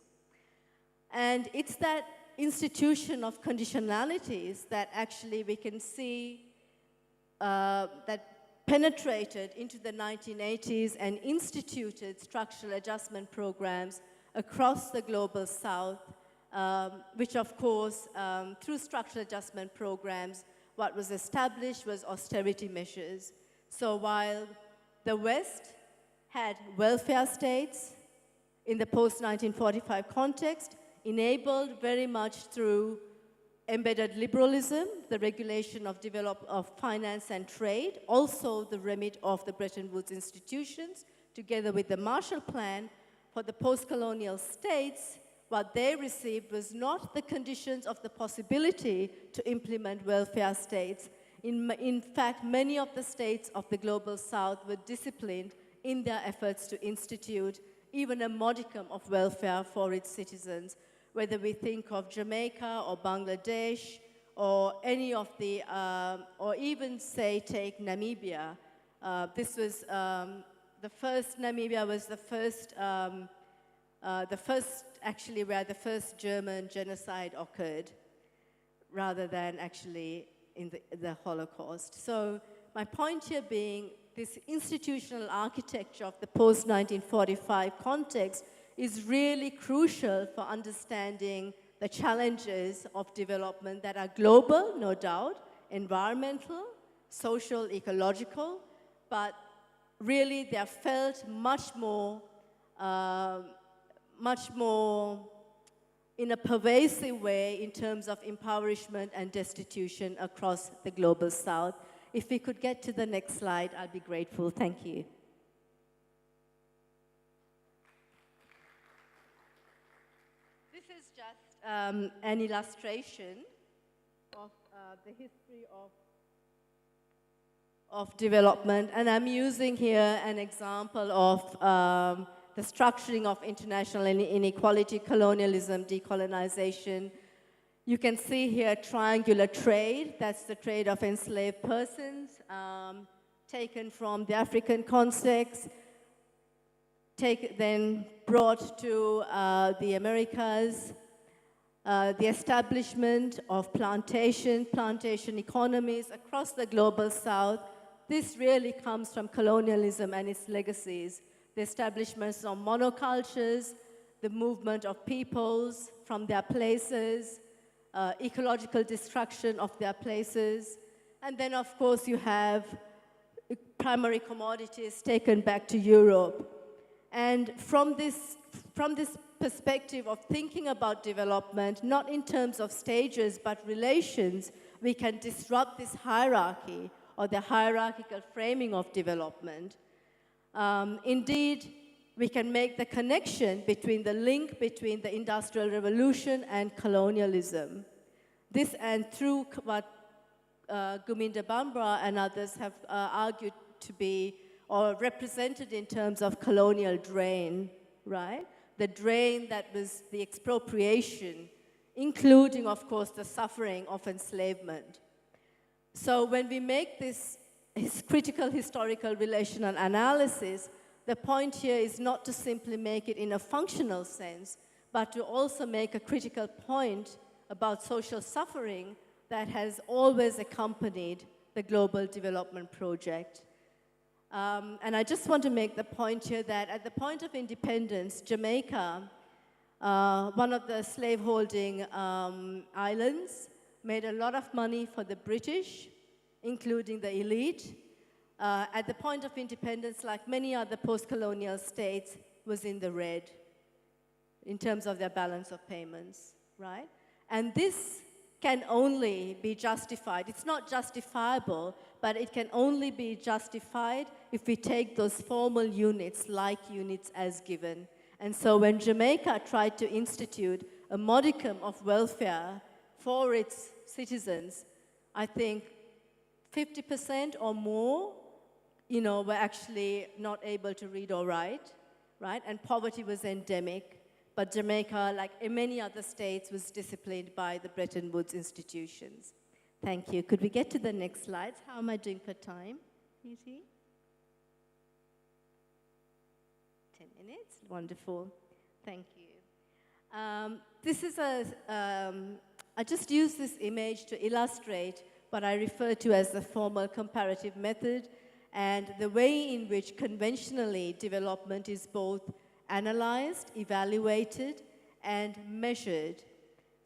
And it's that institution of conditionalities that actually we can see that penetrated into the 1980s and instituted structural adjustment programs across the global south, which of course, through structural adjustment programs, what was established was austerity measures. So while the West had welfare states in the post-1945 context, enabled very much through embedded liberalism, the regulation of finance and trade, also the remit of the Bretton Woods institutions, together with the Marshall Plan, for the post-colonial states, what they received was not the conditions of the possibility to implement welfare states. In fact, many of the states of the Global South were disciplined in their efforts to institute even a modicum of welfare for its citizens, whether we think of Jamaica or Bangladesh or any of the, or even say take Namibia. This was the first, Namibia was the first actually where the first German genocide occurred, rather than actually in the Holocaust. So my point here being, this institutional architecture of the post-1945 context is really crucial for understanding the challenges of development that are global, no doubt, environmental, social, ecological, but really they are felt much more in a pervasive way in terms of impoverishment and destitution across the Global South. If we could get to the next slide, I'd be grateful. Thank you. This is just an illustration of the history of development, and I'm using here an example of the structuring of international inequality, colonialism, decolonization. You can see here triangular trade. That's the trade of enslaved persons, taken from the African context, then brought to the Americas, the establishment of plantation economies across the Global South. This really comes from colonialism and its legacies. The establishments of monocultures, the movement of peoples from their places, ecological destruction of their places, and then of course you have primary commodities taken back to Europe. And from this perspective of thinking about development, not in terms of stages but relations, we can disrupt this hierarchy or the hierarchical framing of development. Indeed, we can make the connection between the link between the Industrial Revolution and colonialism. This, and through what Guminda Bambra and others have argued to be, or represented in terms of colonial drain, right? The drain that was the expropriation, including, of course, the suffering of enslavement. So when we make this critical historical relational analysis, the point here is not to simply make it in a functional sense, but to also make a critical point about social suffering that has always accompanied the global development project. And I just want to make the point here that at the point of independence, Jamaica, one of the slaveholding islands, made a lot of money for the British, including the elite. At the point of independence, like many other post-colonial states, was in the red in terms of their balance of payments, right? And this can only be justified. It's not justifiable, but it can only be justified if we take those formal units, like units as given. And so when Jamaica tried to institute a modicum of welfare for its citizens, I think 50% or more, were actually not able to read or write, right? And poverty was endemic. But Jamaica, like in many other states, was disciplined by the Bretton Woods institutions. Thank you. Could we get to the next slides? How am I doing for time? Easy? 10 minutes? Wonderful. Thank you. This is I just use this image to illustrate what I refer to as the formal comparative method and the way in which conventionally development is both analyzed, evaluated, and measured.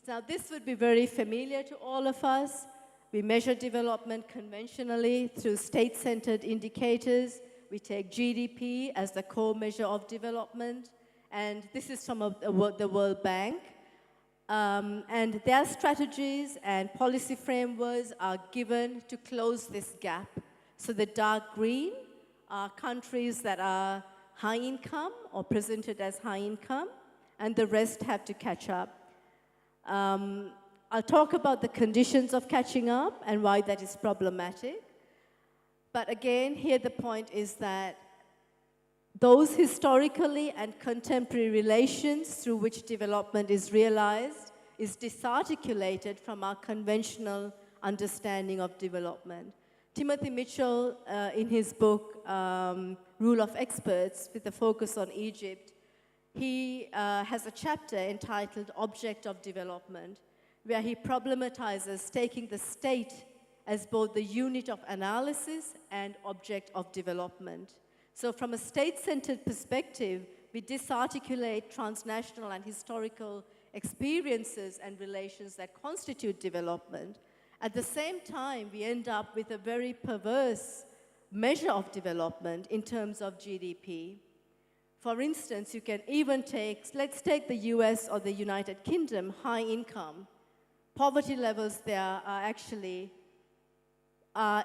Now, this would be very familiar to all of us. We measure development conventionally through state-centered indicators. We take GDP as the core measure of development, and this is from the World Bank. And their strategies and policy frameworks are given to close this gap. So the dark green are countries that are high income or presented as high income, and the rest have to catch up. I I'll talk about the conditions of catching up and why that is problematic. But again, here the point is that those historically and contemporary relations through which development is realized is disarticulated from our conventional understanding of development. Timothy Mitchell, in his book, Rule of Experts, with a focus on Egypt, he has a chapter entitled Object of Development, where he problematizes taking the state as both the unit of analysis and object of development. So from a state-centered perspective, we disarticulate transnational and historical experiences and relations that constitute development. At the same time, we end up with a very perverse measure of development in terms of GDP. For instance, you can even let's take the US or the United Kingdom, high income. Poverty levels there are actually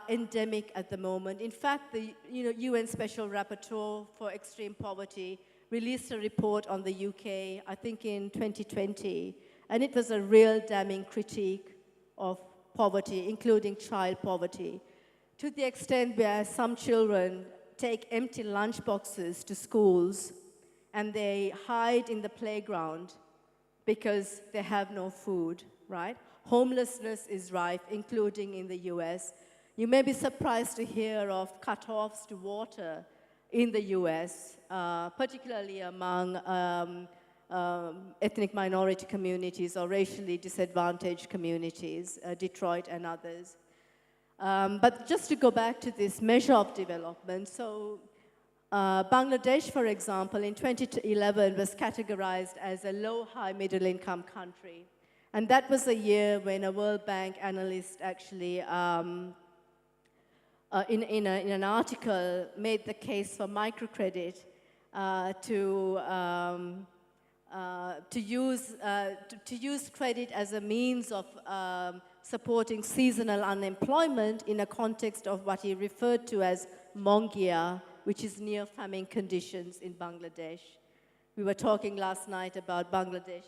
endemic at the moment. In fact, the UN Special Rapporteur for Extreme Poverty released a report on the UK, I think in 2020, and it was a real damning critique of poverty, including child poverty, to the extent where some children take empty lunch boxes to schools and they hide in the playground because they have no food, right? Homelessness is rife, including in the US. You may be surprised to hear of cutoffs to water in the US, particularly among ethnic minority communities or racially disadvantaged communities, Detroit and others. But just to go back to this measure of development, so Bangladesh, for example, in 2011 was categorized as a low-high middle-income country. And that was a year when a World Bank analyst actually, in an article, made the case for microcredit to use credit as a means of supporting seasonal unemployment in a context of what he referred to as Mongia, which is near famine conditions in Bangladesh. We were talking last night about Bangladesh,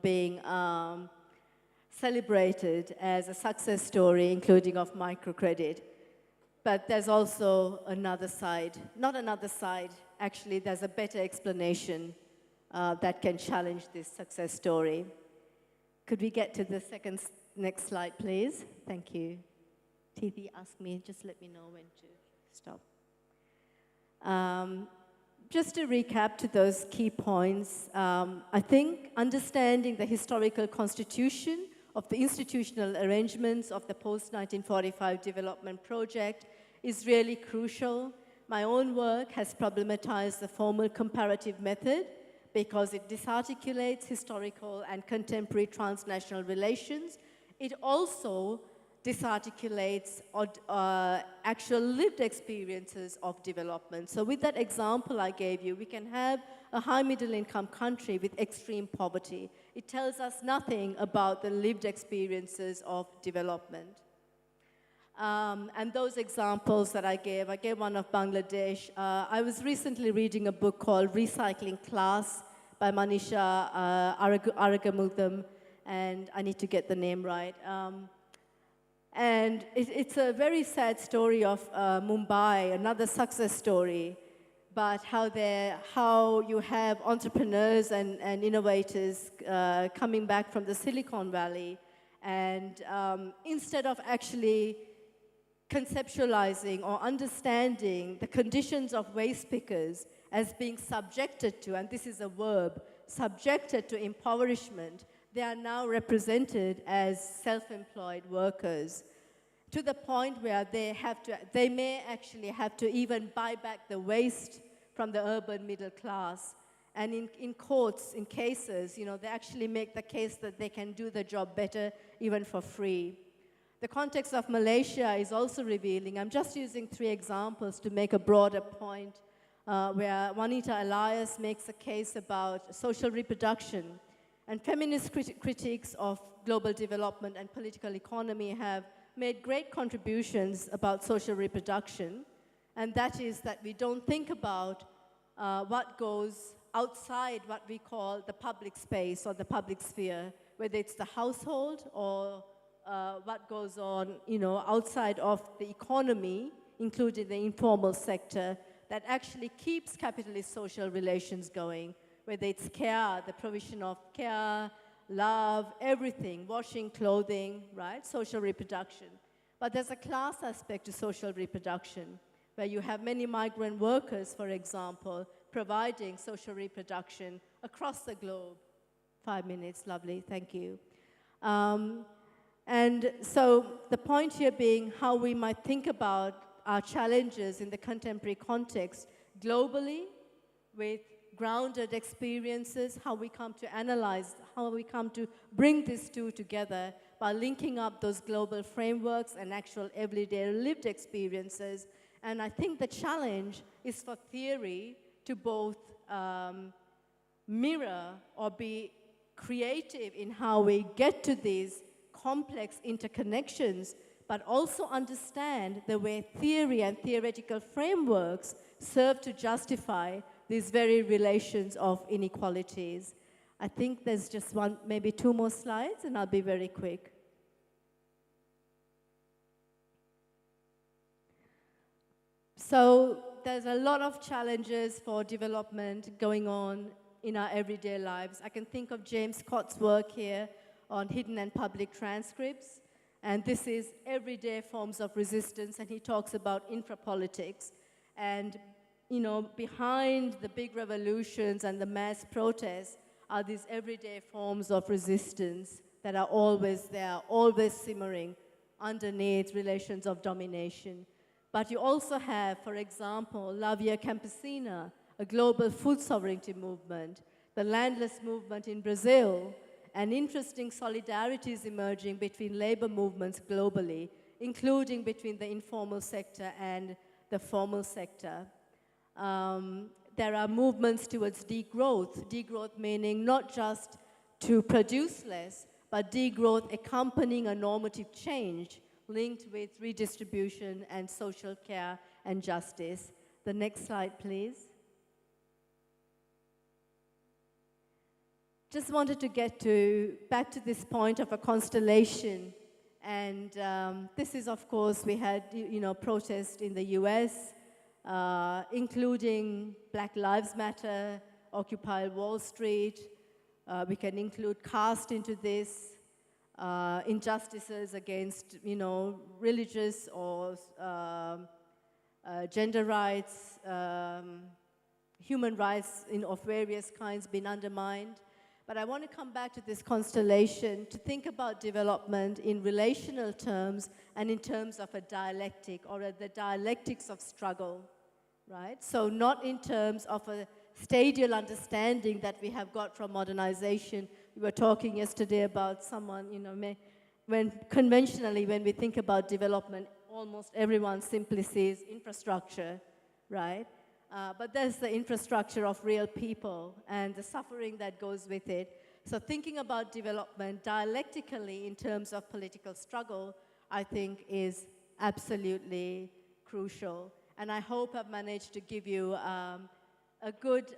being celebrated as a success story, including of microcredit. But there's also another side, not another side, actually there's a better explanation that can challenge this success story. Could we get to the next slide, please? Thank you. Tithi asked me, just let me know when to stop. Just to recap to those key points, I think understanding the historical constitution of the institutional arrangements of the post-1945 development project is really crucial. My own work has problematized the formal comparative method because it disarticulates historical and contemporary transnational relations. It also disarticulates actual lived experiences of development. So with that example I gave you, we can have a high middle income country with extreme poverty. It tells us nothing about the lived experiences of development. And those examples that I gave one of Bangladesh. I was recently reading a book called Recycling Class by Manisha Aragamutham, and I need to get the name right. And it's a very sad story of Mumbai, another success story, but how you have entrepreneurs and innovators coming back from the Silicon Valley, and instead of actually conceptualizing or understanding the conditions of waste pickers as being subjected to, and this is a verb, subjected to impoverishment, they are now represented as self-employed workers to the point where they may actually have to even buy back the waste from the urban middle class. And in courts, in cases, they actually make the case that they can do the job better even for free. The context of Malaysia is also revealing. I'm just using 3 examples to make a broader point where Juanita Elias makes a case about social reproduction. And feminist critiques of global development and political economy have made great contributions about social reproduction. And that is that we don't think about what goes outside what we call the public space or the public sphere, whether it's the household or what goes on, outside of the economy, including the informal sector, that actually keeps capitalist social relations going, whether it's care, the provision of care, love, everything, washing, clothing, right, social reproduction. But there's a class aspect to social reproduction, where you have many migrant workers, for example, providing social reproduction across the globe. 5 minutes, lovely, thank you. And so the point here being how we might think about our challenges in the contemporary context globally with grounded experiences, how we come to analyze, how we come to bring these two together by linking up those global frameworks and actual everyday lived experiences. And I think the challenge is for theory to both mirror or be creative in how we get to these complex interconnections, but also understand the way theory and theoretical frameworks serve to justify these very relations of inequalities. I think there's just one, maybe two more slides, and I'll be very quick. So there's a lot of challenges for development going on in our everyday lives. I can think of James Scott's work here on hidden and public transcripts, and this is everyday forms of resistance, and he talks about infrapolitics. And behind the big revolutions and the mass protests are these everyday forms of resistance that are always there, always simmering underneath relations of domination. But you also have, for example, La Via Campesina, a global food sovereignty movement, the landless movement in Brazil, and interesting solidarities emerging between labor movements globally, including between the informal sector and the formal sector. There are movements towards degrowth meaning not just to produce less, but degrowth accompanying a normative change linked with redistribution and social care and justice. The next slide, please. Just wanted to get back to this point of a constellation. And this is, of course, we had, protests in the US, including Black Lives Matter, Occupy Wall Street. We can include caste into this, injustices against, religious or gender rights, human rights of various kinds being undermined. But I want to come back to this constellation to think about development in relational terms and in terms of a dialectic or the dialectics of struggle, right? So not in terms of a stadial understanding that we have got from modernization. We were talking yesterday about someone, when we think about development, almost everyone simply sees infrastructure, right? But there's the infrastructure of real people and the suffering that goes with it. So thinking about development dialectically in terms of political struggle, I think is absolutely crucial. And I hope I've managed to give you a good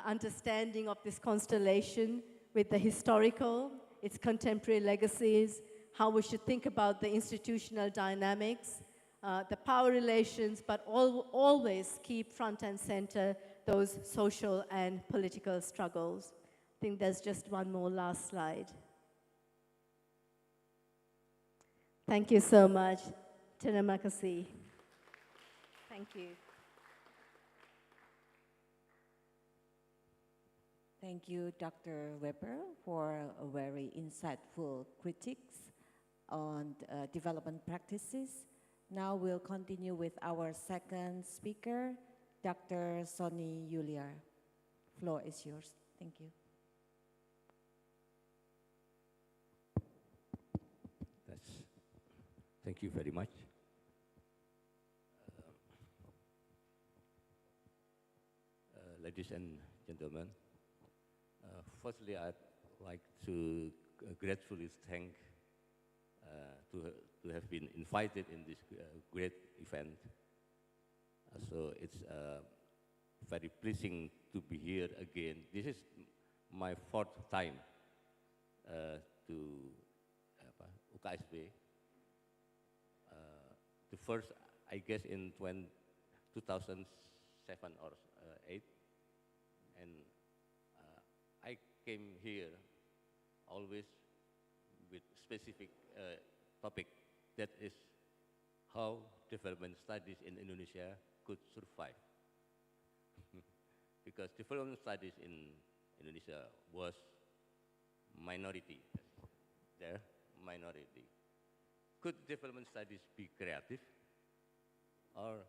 understanding of this constellation with the historical, its contemporary legacies, how we should think about the institutional dynamics, the power relations, but always keep front and center those social and political struggles. I think there's just one more last slide. Thank you so much. Terima kasih. Thank you. Thank you, Dr. Weber, for a very insightful critiques on development practices. Now we'll continue with our second speaker, Dr. Sonny Yulia. Floor is yours. Thank you. Thank you very much. Ladies and gentlemen, firstly, I'd like to gratefully thank to have been invited in this great event. So it's a very pleasing to be here again. This is my fourth time to UKSB. The first, I guess, in 2007 or 8, and I came here always with specific topic, that is how development studies in Indonesia could survive. Because development studies in Indonesia was minority, there, minority. Could development studies be creative, or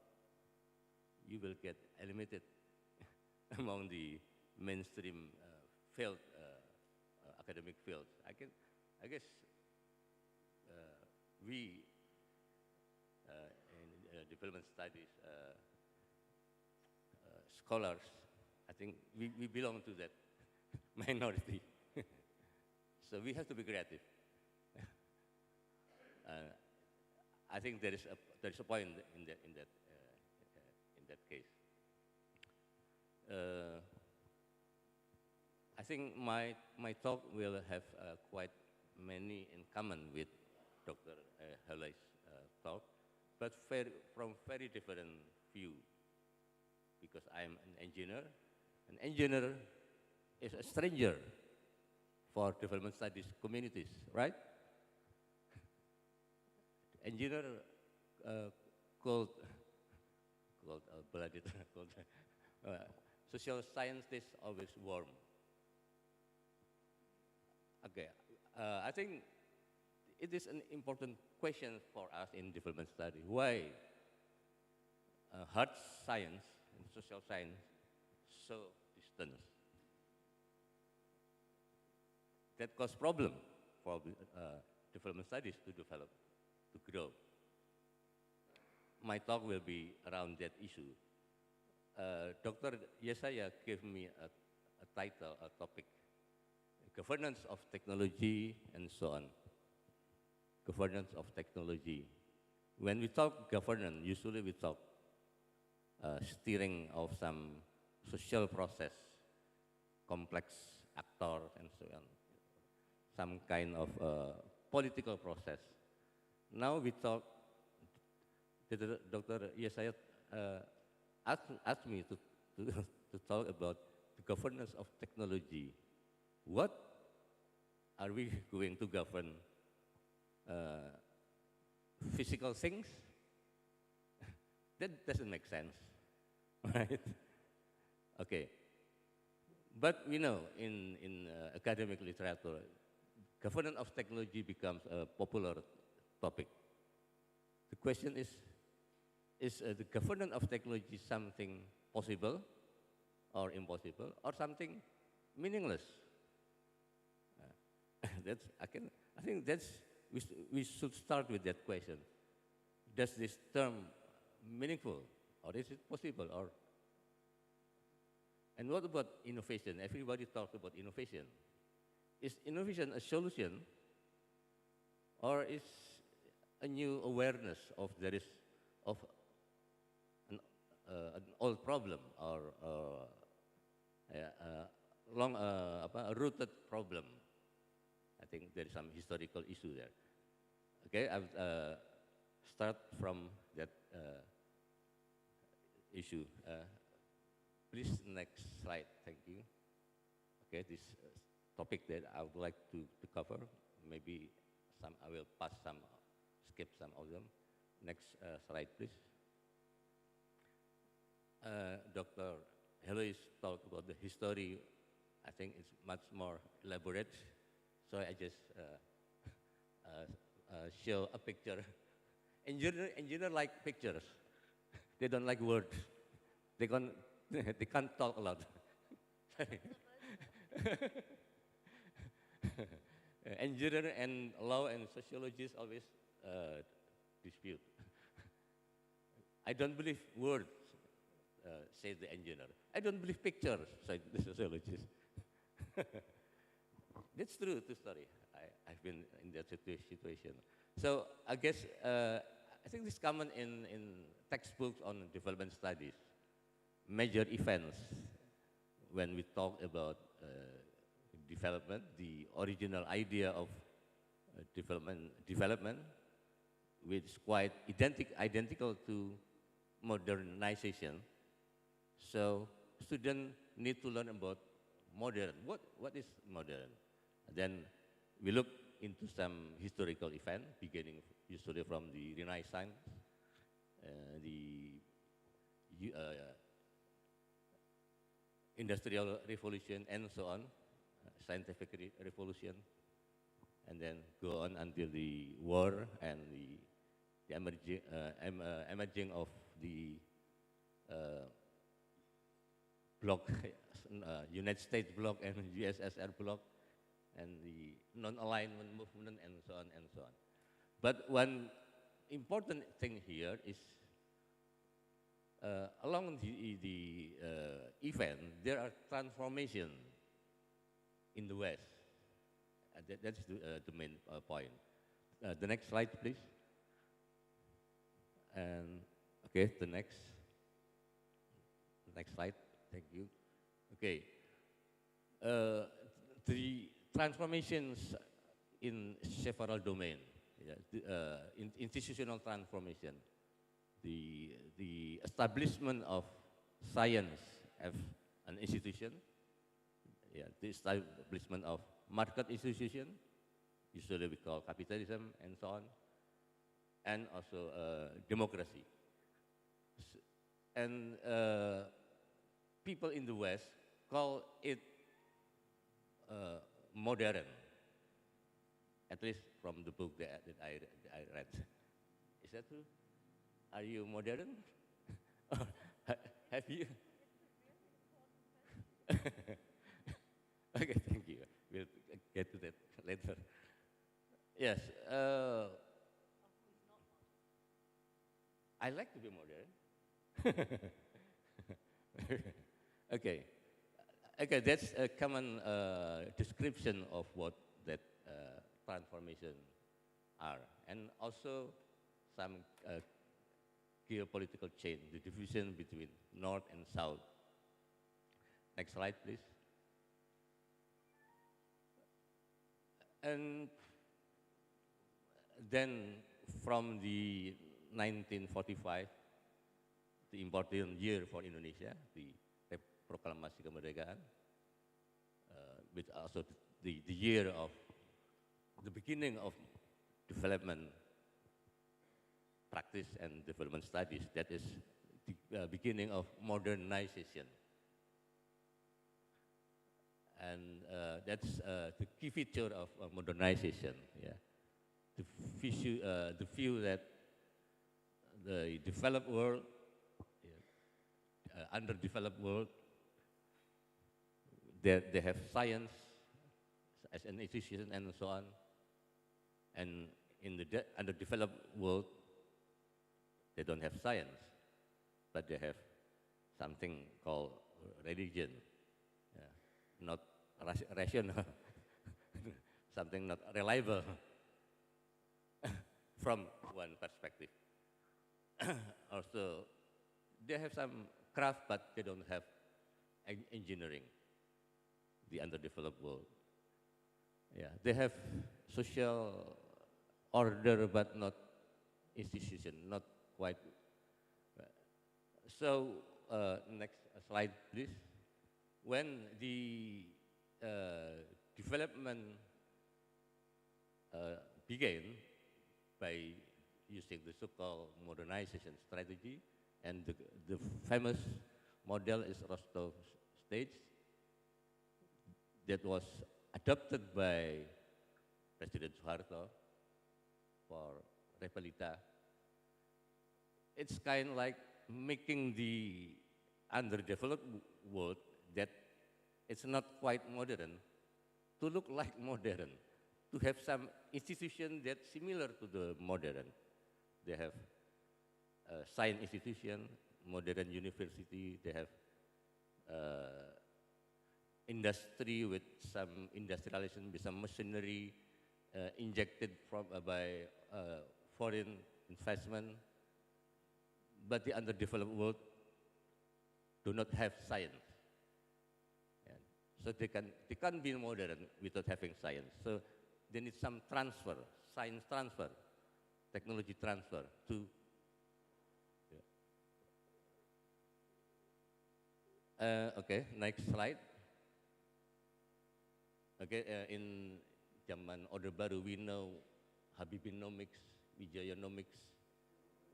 you will get eliminated among the mainstream field, academic fields? I guess we in development studies scholars, I think we belong to that minority. So we have to be creative. I think there is a point in that case. I think my talk will have quite many in common with Dr. Helle's talk, but from very different view. Because I'm an engineer. An engineer is a stranger for development studies communities, right? Engineer blooded, social scientists always warm. Okay, I think it is an important question for us in development study. Why hard science and social science so distant? That cause problem for development studies to develop, to grow. My talk will be around that issue. Dr. Yesaya gave me a title, a topic, governance of technology and so on. Governance of technology. When we talk governance, usually we talk steering of some social process, complex actor and so on, some kind of political process. Now we talk, Dr. Yesaya asked me to talk about the governance of technology. What are we going to govern? Physical things? That doesn't make sense, right? Okay. But we know in academic literature, governance of technology becomes a popular topic. The question is the governance of technology something possible or impossible or something meaningless? I think we should start with that question. Does this term meaningful, or is it possible? And what about innovation? Everybody talks about innovation. Is innovation a solution, or is a new awareness of an old problem or a rooted problem? I think there is some historical issue there. Okay, I'll start from that issue. Please, next slide, thank you. Okay, this topic that I would like to cover, maybe I will pass some, skip some of them. Next slide, please. Dr. Helois talked about the history. I think it's much more elaborate. So I just show a picture. Engineer like pictures. They don't like words. They can't talk a lot. Engineer and law and sociologists always dispute. I don't believe words, says the engineer. I don't believe pictures, says the sociologist. That's true story. I've been in that situation. So I guess, I think this is common in textbooks on development studies. major events when we talk about development, the original idea of development, which is quite identical to modernization. So students need to learn about modern. What is modern? Then we look into some historical event, beginning usually from the Renaissance, the Industrial Revolution, and so on, scientific revolution, and then go on until the war and the emerging of the bloc, United States bloc and USSR bloc, and the non-alignment movement, and so on and so on. But one important thing here is along the event, there are transformations in the West. That's the main point. The next slide, please. And okay, the next slide. Thank you. Okay. The transformations in several domains. Yeah, institutional transformation, the establishment of science as an institution, yeah, the establishment of market institution, usually we call capitalism, and so on, and also democracy. And people in the West call it modern, at least from the book that I read. Is that true? Are you modern? Have you? Okay, thank you. We'll get to that later. Yes. I like to be modern. Okay. Okay, that's a common description of what that transformation are. And also some geopolitical change, the division between North and South. Next slide, please. And then from the 1945, the important year for Indonesia, the Proklamasi Kemerdekaan, which also the year of the beginning of development practice and development studies. That is the beginning of modernization. And that's the key feature of modernization. Yeah, the view that the developed world, underdeveloped world, they have science as an institution and so on, and in the underdeveloped world, they don't have science, but they have something called religion, not rational, something not reliable from one perspective. Also, they have some craft, but they don't have engineering, the underdeveloped world. Yeah, they have social order, but not institution, not quite. So, next slide, please. When the development began by using the so-called modernization strategy, and the famous model is Rostov stage that was adopted by President Suharto for Repelita. It's kind of like making the underdeveloped world that it's not quite modern to look like modern, to have some institution that's similar to the modern. They have a science institution, modern university, they have industry with some industrialization, with some machinery injected from by foreign investment. But the underdeveloped world do not have science. Yeah. So they can't be modern without having science. So they need some transfer, science transfer, technology transfer to. Okay, next slide. Okay, in zaman Orde Baru, we know Habibinomics, Wijayanomics.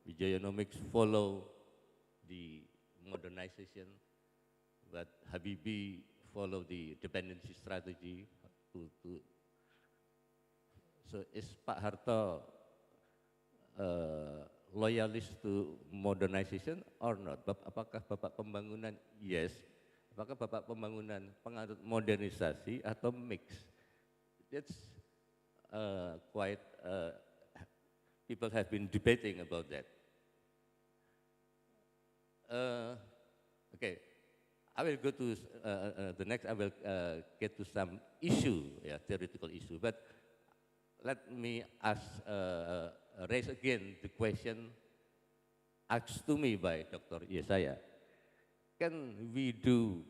Wijayanomics follow the modernization, but Habibie follow the dependency strategy. So is Pak Harto loyalis to modernization or not? Apakah Bapak Pembangunan yes? Apakah Bapak Pembangunan penganut modernisasi atau mix? That's quite, people have been debating about that. Okay, I will go to the next, I will get to some issue, yeah, theoretical issue, but let me ask, raise again the question asked to me by Dr. Yesaya. Can we do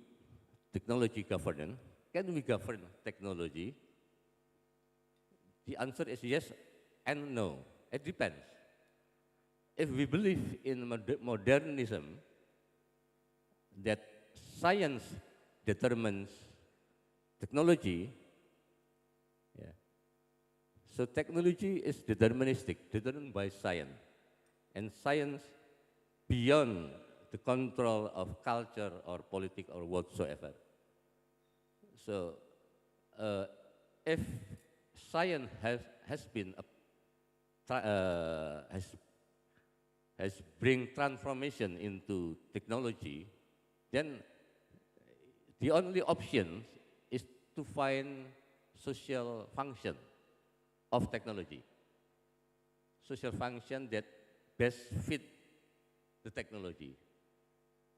technology governance? Can we govern technology? The answer is yes and no. It depends. If we believe in modernism, that science determines technology, yeah. So technology is deterministic, determined by science. And science beyond the control of culture or politics or whatsoever. So if science has been has bring transformation into technology, then the only option is to find social function of technology, social function that best fit the technology.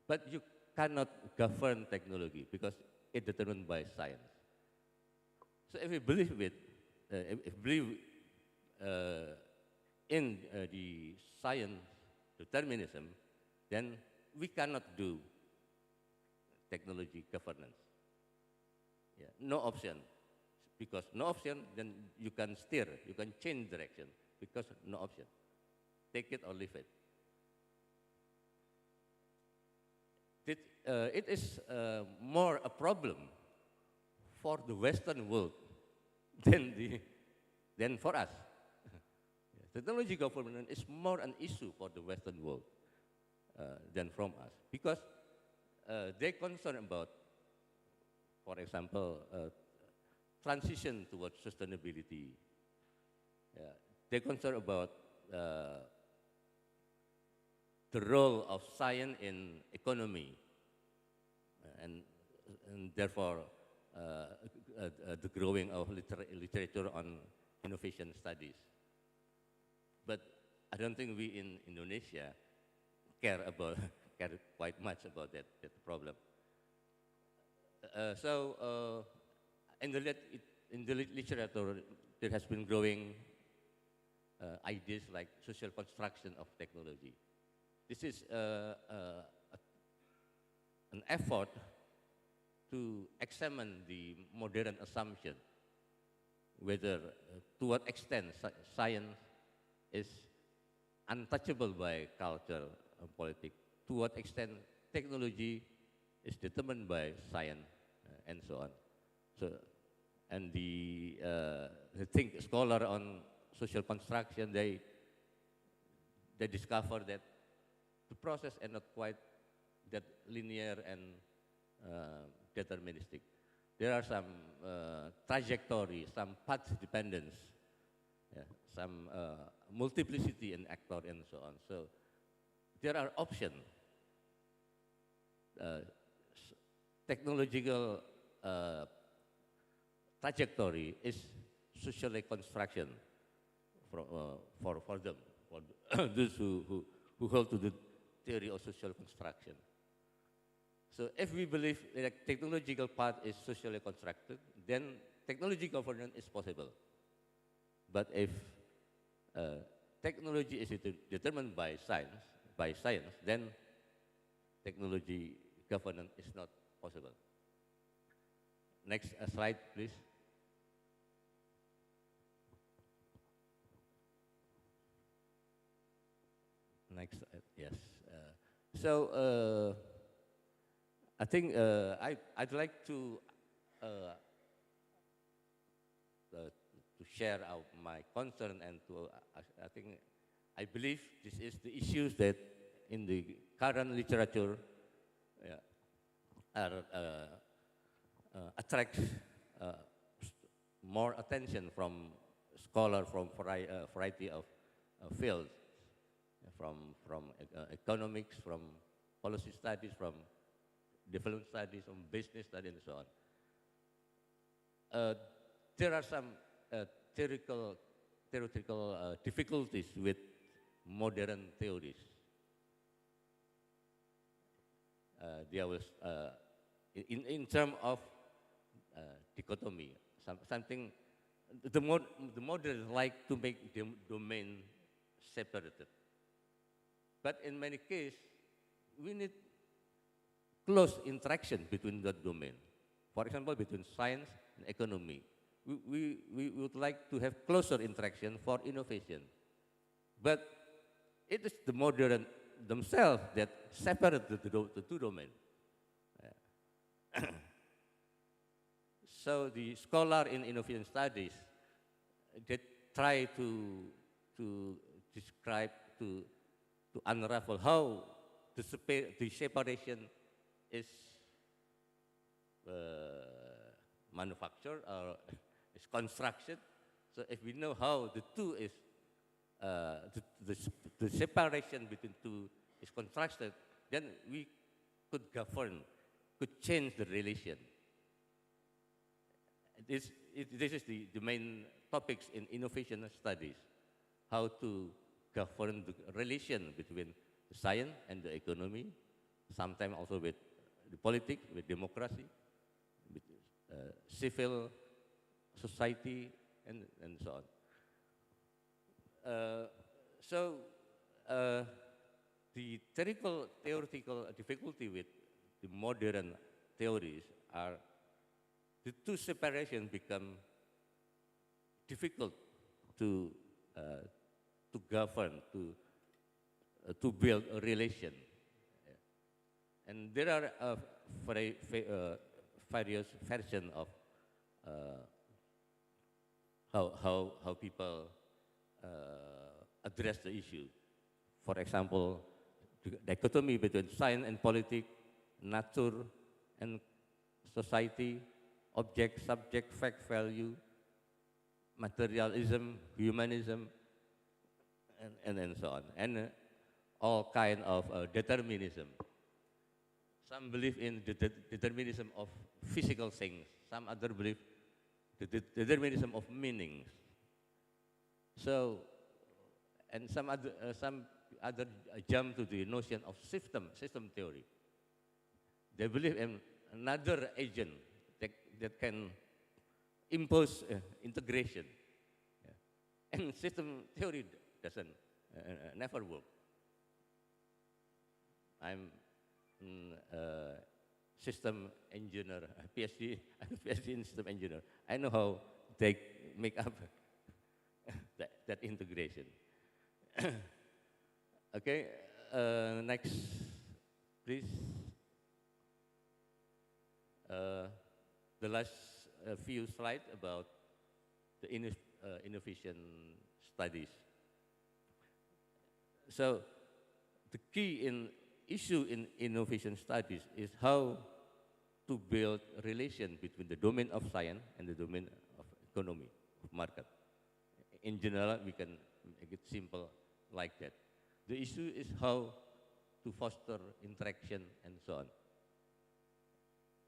But you cannot govern technology because it's determined by science. So if we believe it, if we believe in the science determinism, then we cannot do technology governance. Yeah, no option. Because no option, then you can steer, you can change direction, because no option. Take it or leave it. It is more a problem for the Western world than for us. Technology governance is more an issue for the Western world than from us, because they concern about, for example, transition towards sustainability. They concern about the role of science in economy, and therefore the growing of literature on innovation studies. But I don't think we in Indonesia care quite much about that problem. So in the literature, there has been growing ideas like social construction of technology. This is an effort to examine the modern assumption, whether to what extent science is untouchable by culture and politics, to what extent technology is determined by science, and so on. So, and the scholar on social construction, they discover that the process is not quite that linear and deterministic. There are some trajectory, some path dependence, yeah, some multiplicity in actor and so on. So there are options. Technological trajectory is socially construction for them, for those who hold to the theory of social construction. So if we believe that technological path is socially constructed, then technology governance is possible. But if technology is determined by science, then technology governance is not possible. Next slide, please. Next, yes. So I think I'd like to share out my concern and to I think I believe this is the issues that in the current literature are attract more attention from scholars from variety of fields, from economics, from policy studies, from development studies, from business studies, and so on. There are some theoretical difficulties with modern theories. There was in terms of dichotomy, something the modern like to make the domain separated, but in many cases we need close interaction between that domain. For example, between science and economy, we would like to have closer interaction for innovation, but it is the modern themselves that separate the two domains. So the scholar in innovation studies, they try to describe, to unravel how the separation is manufactured or is constructed. So if we know how the two is, the separation between two is constructed, then we could govern, could change the relation. This is the main topics in innovation studies, how to govern the relation between the science and the economy, sometimes also with the politics, with democracy, with civil society, and so on. The theoretical difficulty with the modern theories are the two separations become difficult to govern, to build a relation. And there are various versions of how people address the issue. For example, the dichotomy between science and politics, nature and society, object, subject, fact, value, materialism, humanism, and so on, and all kind of determinism. Some believe in the determinism of physical things. Some other believe the determinism of meanings. So, and some other jump to the notion of system theory. They believe in another agent that can impose integration. Yeah. And system theory doesn't, never work. I'm system engineer, PhD in system engineer. I know how they make up that integration. Okay, next, please. The last few slides about the innovation studies. So the key issue in innovation studies is how to build a relation between the domain of science and the domain of economy, of market. In general, we can make it simple like that. The issue is how to foster interaction and so on.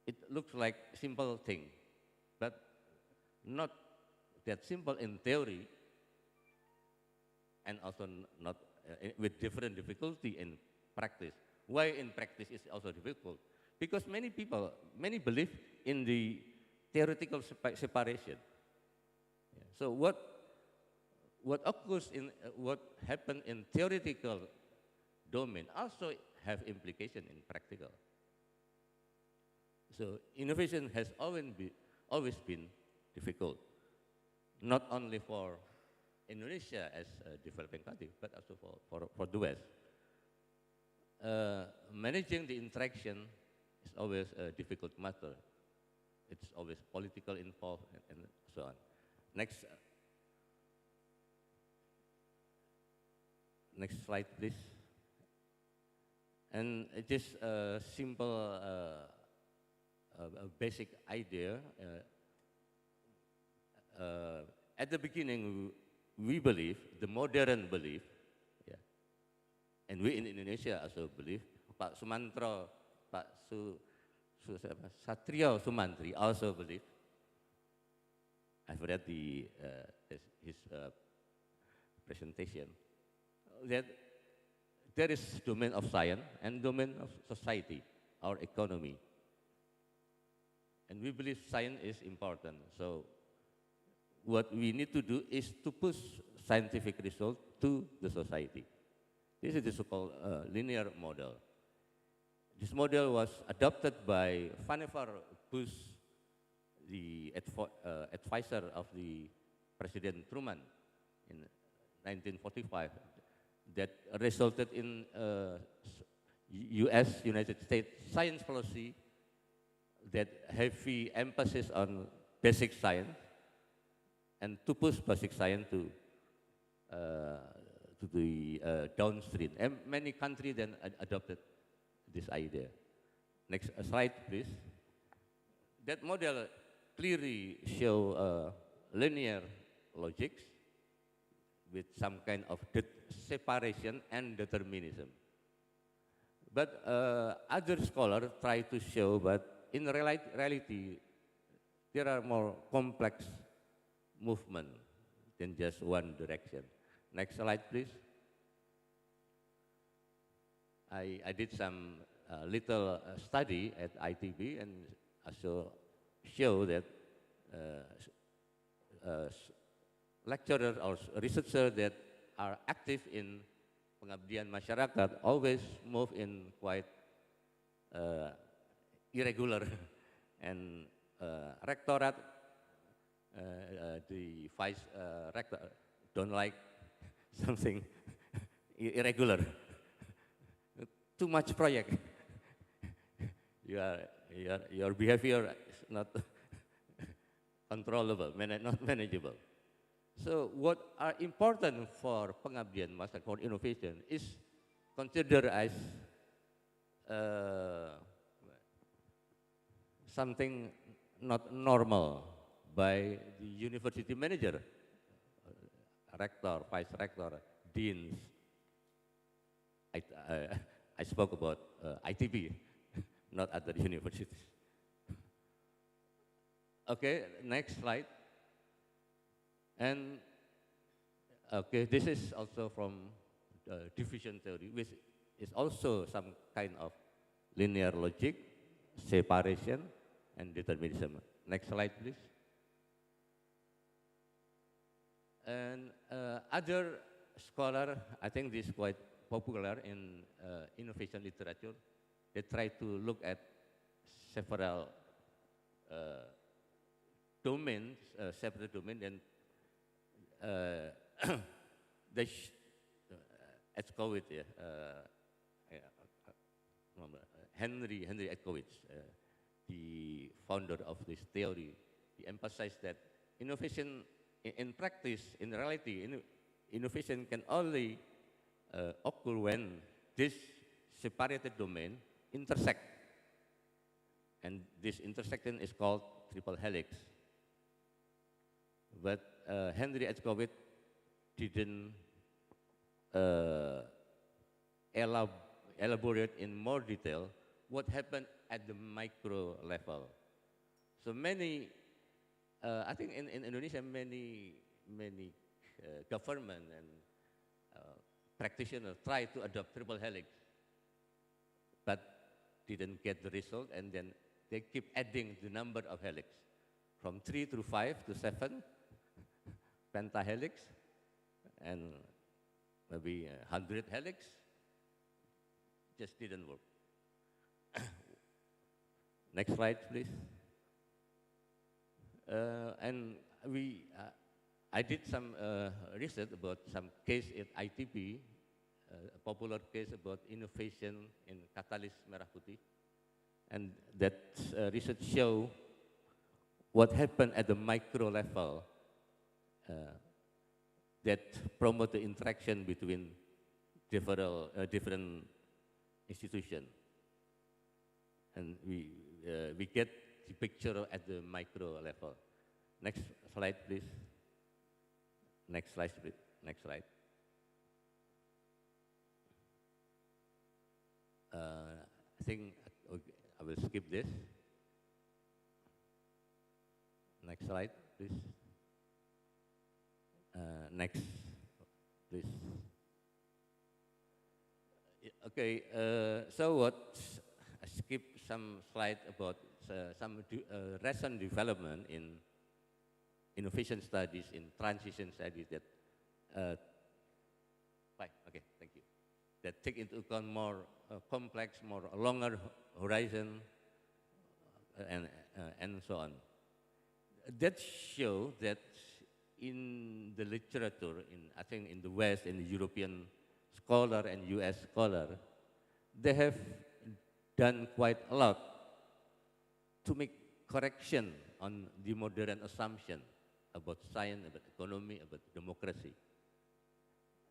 It looks like a simple thing, but not that simple in theory, and also not with different difficulty in practice. Why in practice is also difficult? Because many believe in the theoretical separation. Yeah. So what occurs in what happened in theoretical domain also have implication in practical. So innovation has always been difficult, not only for Indonesia as a developing country, but also for the West. Managing the interaction is always a difficult matter. It's always political involved and so on. Next slide, please. And just a simple, a basic idea. At the beginning, we believe, the modern belief, yeah, and we in Indonesia also believe, Pak Sumantro, Pak Satrio Sumantri also believe. I've read his presentation, that there is domain of science and domain of society, our economy. And we believe science is important. So what we need to do is to push scientific results to the society. This is the so-called linear model. This model was adopted by Vannevar Bush, the advisor of the President Truman in 1945, that resulted in United States science policy that heavy emphasis on basic science and to push basic science to the downstream. And many countries then adopted this idea. Next slide, please. That model clearly show linear logics with some kind of separation and determinism. But other scholars try to show that in reality, there are more complex movement than just one direction. Next slide, please. I did some little study at ITB and also show that lecturers or researchers that are active in pengabdian masyarakat always move in quite irregular and rectorate, the vice rector don't like something irregular. Too much project. Your behavior is not controllable, not manageable. So what are important for pengabdian masyarakat, for innovation, is considered as something not normal by the university manager, rector, vice rector, deans. I spoke about ITB, not other universities. Okay, next slide. And okay, this is also from diffusion theory, which is also some kind of linear logic, separation, and determinism. Next slide, please. And other scholar, I think this is quite popular in innovation literature. They try to look at several domains, separate domains, and they Etkowitz, Henry Etkowitz, the founder of this theory, he emphasized that innovation in practice, in reality, innovation can only occur when this separated domain intersect. And this intersection is called triple helix. But Henry Etkowitz didn't elaborate in more detail what happened at the micro level. So many, I think in Indonesia, many government and practitioners try to adopt triple helix, but didn't get the result, and then they keep adding the number of helix from 3 to 5 to 7 pentahelix, and maybe 100 helix. Just didn't work. Next slide, please. And I did some research about some case at ITB, a popular case about innovation in catalyst merah putih, and that research show what happened at the micro level that promote the interaction between different institutions, and we get the picture at the micro level. Next slide, please. Next slide, please. Next slide. I think I will skip this. Next slide, please. Next, please. Okay, so what? I skip some slide about some recent development in innovation studies, in transition studies that, okay, thank you, that take into account more complex, more longer horizon, and so on. That show that in the literature, I think in the West, in the European scholar and US scholar, they have done quite a lot to make correction on the modern assumption about science, about economy, about democracy.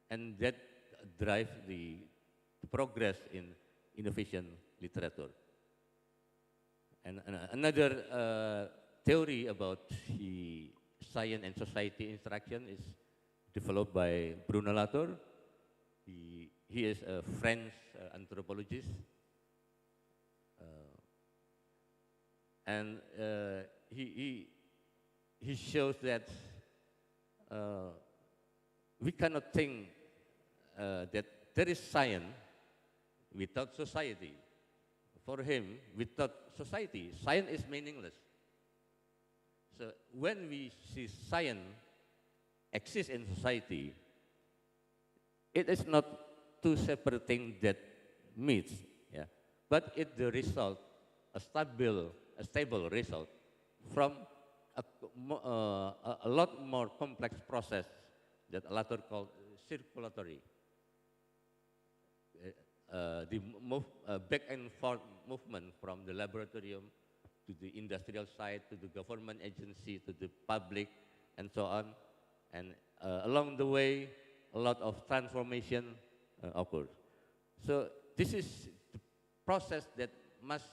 And that drives the progress in innovation literature. And another theory about the science and society interaction is developed by Bruno Latour. He is a French anthropologist. And he shows that we cannot think that there is science without society. For him, without society, science is meaningless. So when we see science exist in society, it is not two separate things that meet, yeah, but it's the result, a stable result from a lot more complex process that Latour called circulatory. The back and forth movement from the laboratorium to the industrial side, to the government agency, to the public, and so on. And along the way, a lot of transformation occurs. So this is the process that must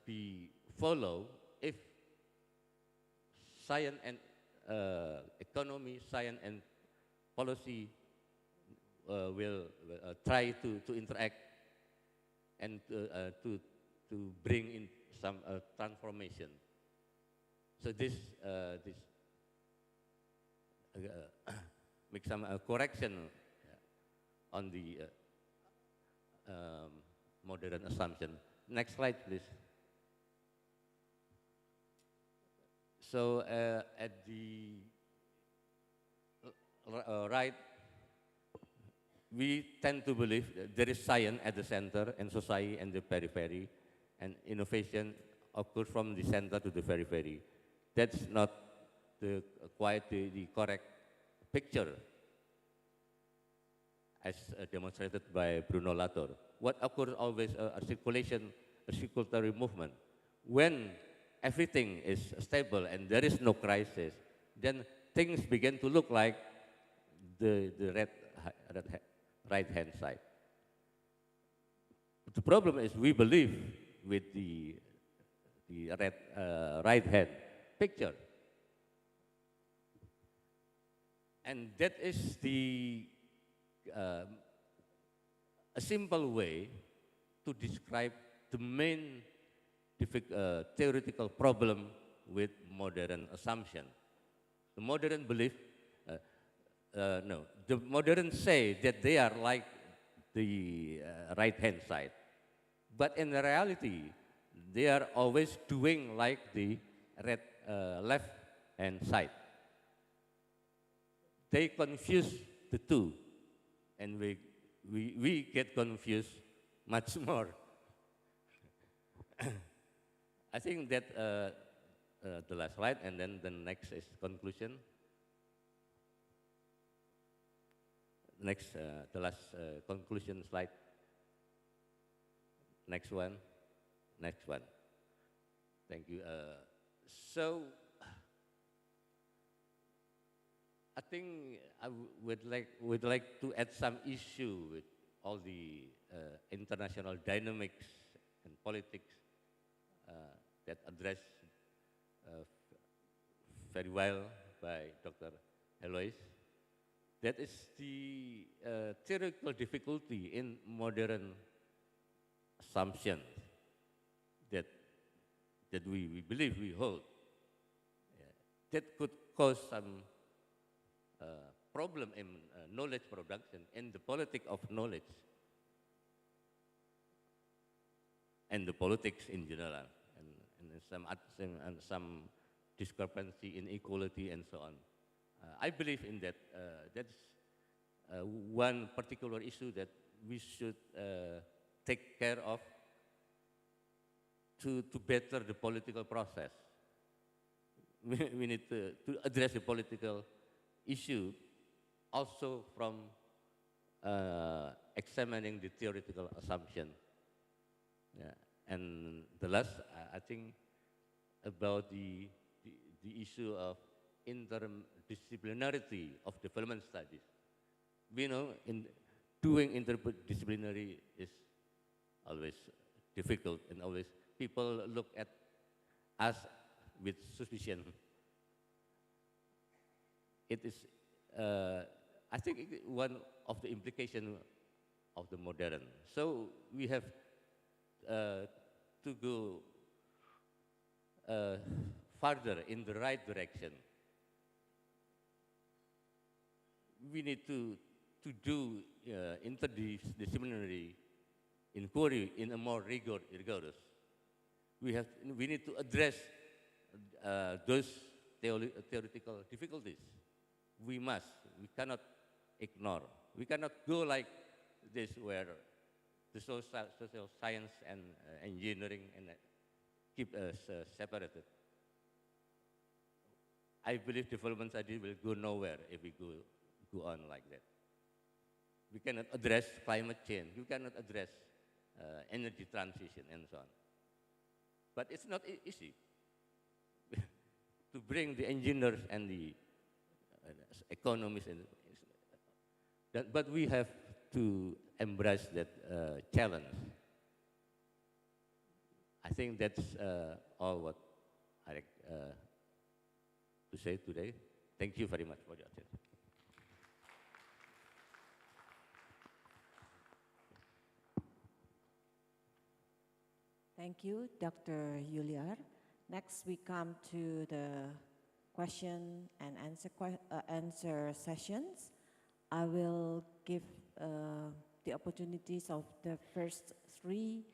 be followed if science and economy, science and policy will try to interact and to bring in some transformation. So this make some correction on the modern assumption. Next slide, please. So at the right, we tend to believe that there is science at the center and society and the periphery, and innovation occurs from the center to the periphery. That's not quite the correct picture as demonstrated by Bruno Latour. What occurs always a circulation, a circulatory movement. When everything is stable and there is no crisis, then things begin to look like the right-hand side. The problem is we believe with the right-hand picture. And that is a simple way to describe the main theoretical problem with modern assumption. The modern belief, the modern say that they are like the right-hand side. But in reality, they are always doing like the left-hand side. They confuse the two, and we get confused much more I think that the last slide, and then the next is conclusion. Next, the last conclusion slide. Next one. Next one. Thank you. So, I think I would like to add some issue with all the international dynamics and politics that addressed very well by Dr. Eloise. That is the theoretical difficulty in modern assumptions that we believe we hold. That could cause some problem in knowledge production and the politics of knowledge and the politics in general, and some discrepancy, inequality, and so on. I believe in that. That's one particular issue that we should take care of to better the political process. We need to address the political issue also from examining the theoretical assumption. Yeah. And the last, I think, about the issue of interdisciplinarity of development studies. We know in doing interdisciplinary is always difficult, and always people look at us with suspicion. It is, I think, one of the implications of the modern. So we have to go further in the right direction. We need to do interdisciplinary inquiry in a more rigorous. We need to address those theoretical difficulties. We cannot ignore. We cannot go like this where the social science and engineering and keep us separated. I believe development studies will go nowhere if we go on like that. We cannot address climate change. We cannot address energy transition and so on. But it's not easy to bring the engineers and the economists, but we have to embrace that challenge. I think that's all what I like to say today. Thank you very much for your attention. Thank you, Dr. Yuliar. Next, we come to the question and answer sessions. I will give the opportunities of the first three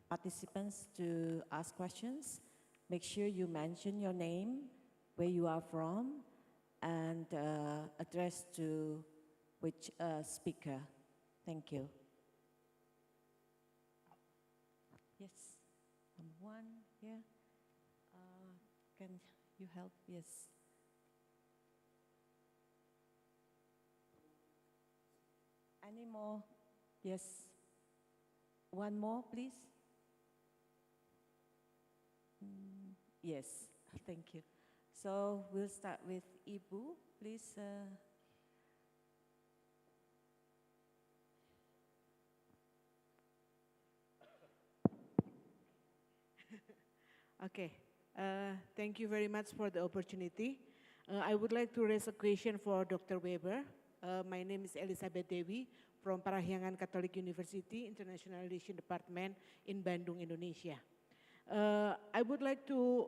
participants to ask questions. Make sure you mention your name, where you are from, and address to which speaker. Thank you. Yes, one here. Can you help? Yes. Any more? Yes. One more, please. Yes, thank you. So we'll start with Ibu, please. Okay, thank you very much for the opportunity. I would like to raise a question for Dr. Weber. My name is Elizabeth Dewi from Parahyangan Catholic University International Relations Department in Bandung, Indonesia. I would like to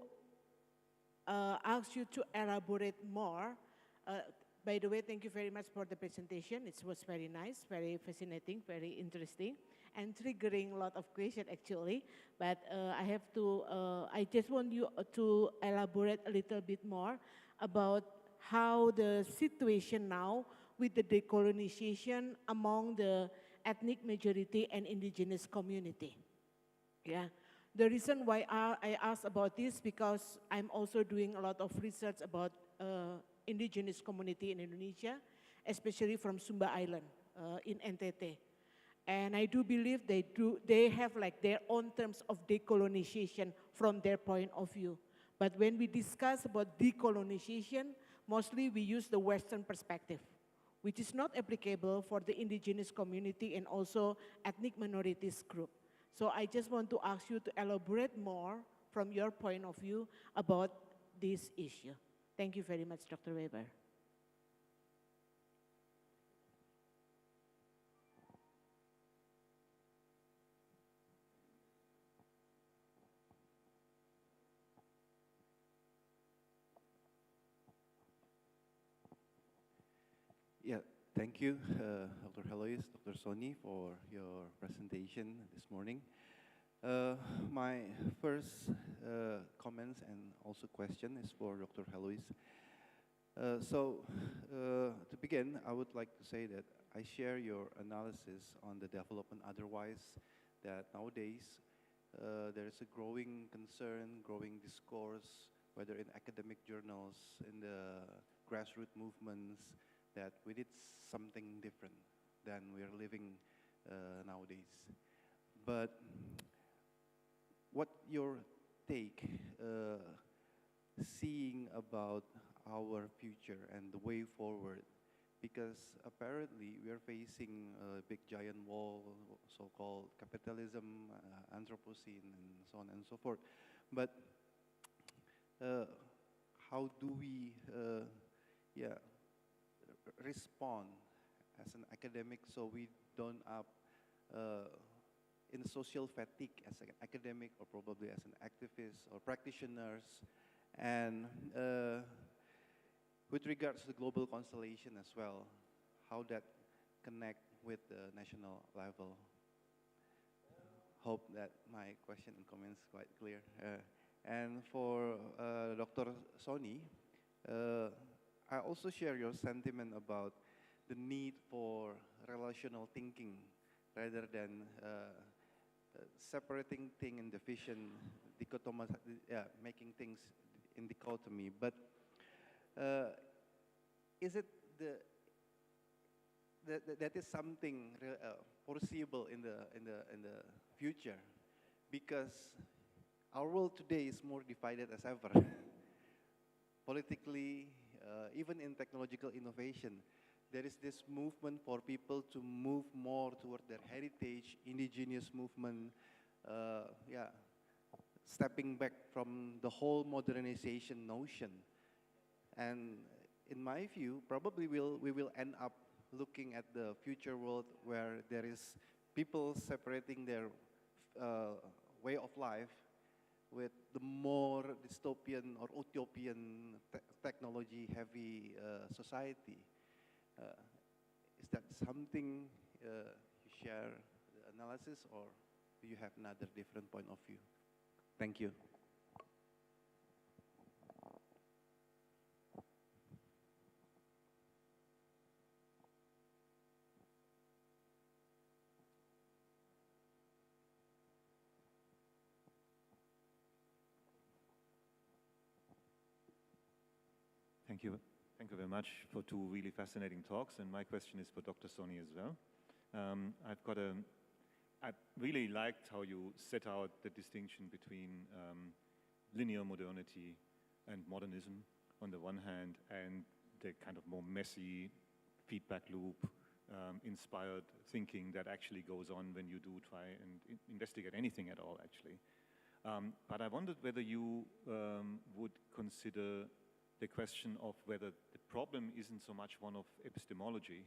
ask you to elaborate more. By the way, thank you very much for the presentation. It was very nice, very fascinating, very interesting, and triggering a lot of questions actually. But I just want you to elaborate a little bit more about how the situation now with the decolonization among the ethnic majority and indigenous community. Yeah. The reason why I asked about this because I'm also doing a lot of research about indigenous community in Indonesia, especially from Sumba Island in NTT. And I do believe they have like their own terms of decolonization from their point of view. But when we discuss about decolonization, mostly we use the Western perspective, which is not applicable for the indigenous community and also ethnic minorities group. So I just want to ask you to elaborate more from your point of view about this issue. Thank you very much, Dr. Weber. Yeah, thank you, Dr. Helois, Dr. Sony, for your presentation this morning. My first comments and also question is for Dr. Helois. To begin, I would like to say that I share your analysis on the development otherwise, that nowadays there is a growing concern, growing discourse, whether in academic journals, in the grassroots movements, that we need something different than we are living nowadays. But what your take, seeing about our future and the way forward, because apparently we are facing a big giant wall, so-called capitalism, Anthropocene, and so on and so forth. But how do we, respond as an academic so we don't up in social fatigue as an academic or probably as an activist or practitioners, and with regards to the global constellation as well, how that connect with the national level. Hope that my question and comments quite clear. And for Dr. Sony, I also share your sentiment about the need for relational thinking rather than separating thing in division, making things in dichotomy. But is it that is something foreseeable in the future? Because our world today is more divided as ever, politically. Even in technological innovation, there is this movement for people to move more toward their heritage, indigenous movement, stepping back from the whole modernization notion. And in my view, probably we will end up looking at the future world where there is people separating their way of life with the more dystopian or utopian technology-heavy society. Is that something you share the analysis, or do you have another different point of view? Thank you. Thank you very much for two really fascinating talks, and my question is for Dr. Sony as well. I really liked how you set out the distinction between linear modernity and modernism on the one hand, and the kind of more messy feedback loop inspired thinking that actually goes on when you do try and investigate anything at all, actually. But I wondered whether you would consider the question of whether the problem isn't so much one of epistemology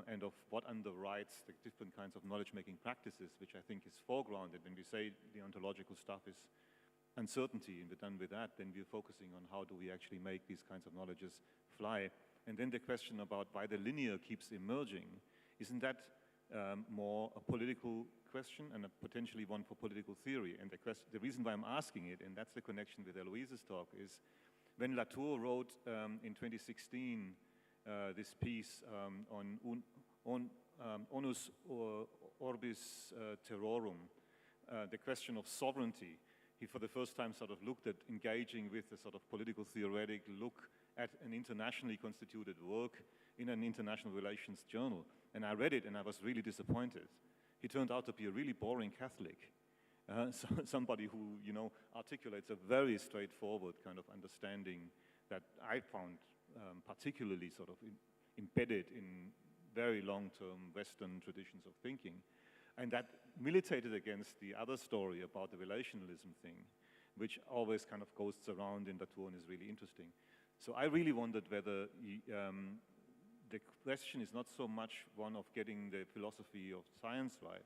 and of what underwrites the different kinds of knowledge-making practices, which I think is foregrounded. When we say the ontological stuff is uncertainty, and we're done with that, then we're focusing on how do we actually make these kinds of knowledges fly. And then the question about why the linear keeps emerging, isn't that more a political question and a potentially one for political theory? And the reason why I'm asking it, and that's the connection with Eloise's talk, is when Latour wrote in 2016 this piece on onus orbis terrorum, the question of sovereignty. He, for the first time, sort of looked at engaging with a sort of political theoretic look at an internationally constituted work in an international relations journal. And I read it, and I was really disappointed. He turned out to be a really boring Catholic. Somebody who, you know, articulates a very straightforward kind of understanding that I found particularly sort of embedded in very long-term Western traditions of thinking. And that militated against the other story about the relationalism thing, which always kind of goes around in Latour and is really interesting. So I really wondered whether the question is not so much one of getting the philosophy of science right,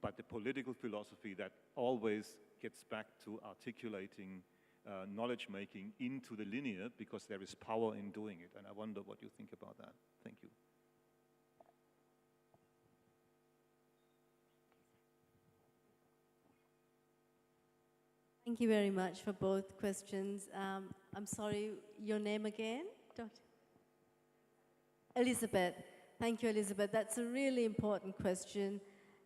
but the political philosophy that always gets back to articulating knowledge-making into the linear, because there is power in doing it. And I wonder what you think about that. Thank you. Thank you very much for both questions. I'm sorry, your name again? Dr. Elizabeth. Thank you, Elizabeth. That's a really important question.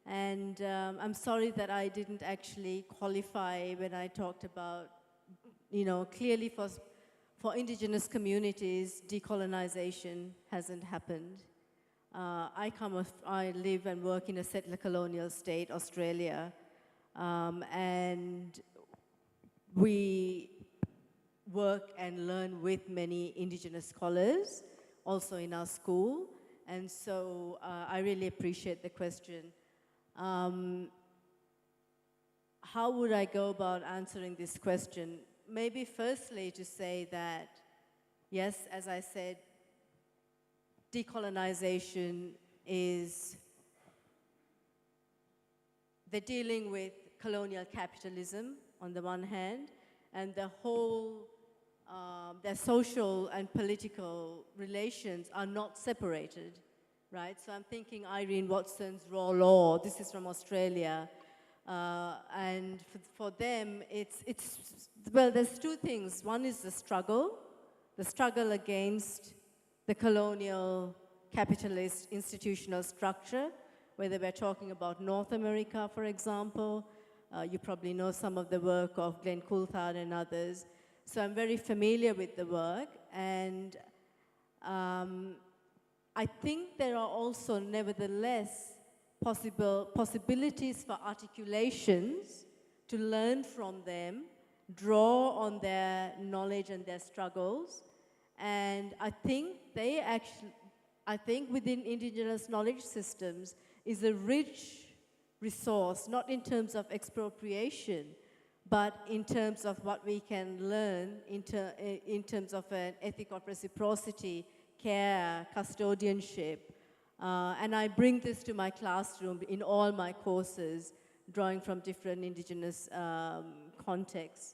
And I'm sorry that I didn't actually qualify when I talked about, you know, clearly for indigenous communities, decolonization hasn't happened. I live and work in a settler colonial state, Australia, and we work and learn with many indigenous scholars, also in our school. And so I really appreciate the question. How would I go about answering this question? Maybe firstly to say that, yes, as I said, decolonization is, they're dealing with colonial capitalism on the one hand, and the whole, their social and political relations are not separated, right? So I'm thinking Irene Watson's Raw Law, this is from Australia, and for them, well, there's two things. One is the struggle against the colonial capitalist institutional structure, whether we're talking about North America, for example. You probably know some of the work of Glenn Coulthard and others. So I'm very familiar with the work, and I think there are also, nevertheless, possibilities for articulations to learn from them, draw on their knowledge and their struggles. And I think within indigenous knowledge systems is a rich resource, not in terms of expropriation, but in terms of what we can learn in terms of an ethic of reciprocity, care, custodianship. And I bring this to my classroom in all my courses, drawing from different indigenous contexts.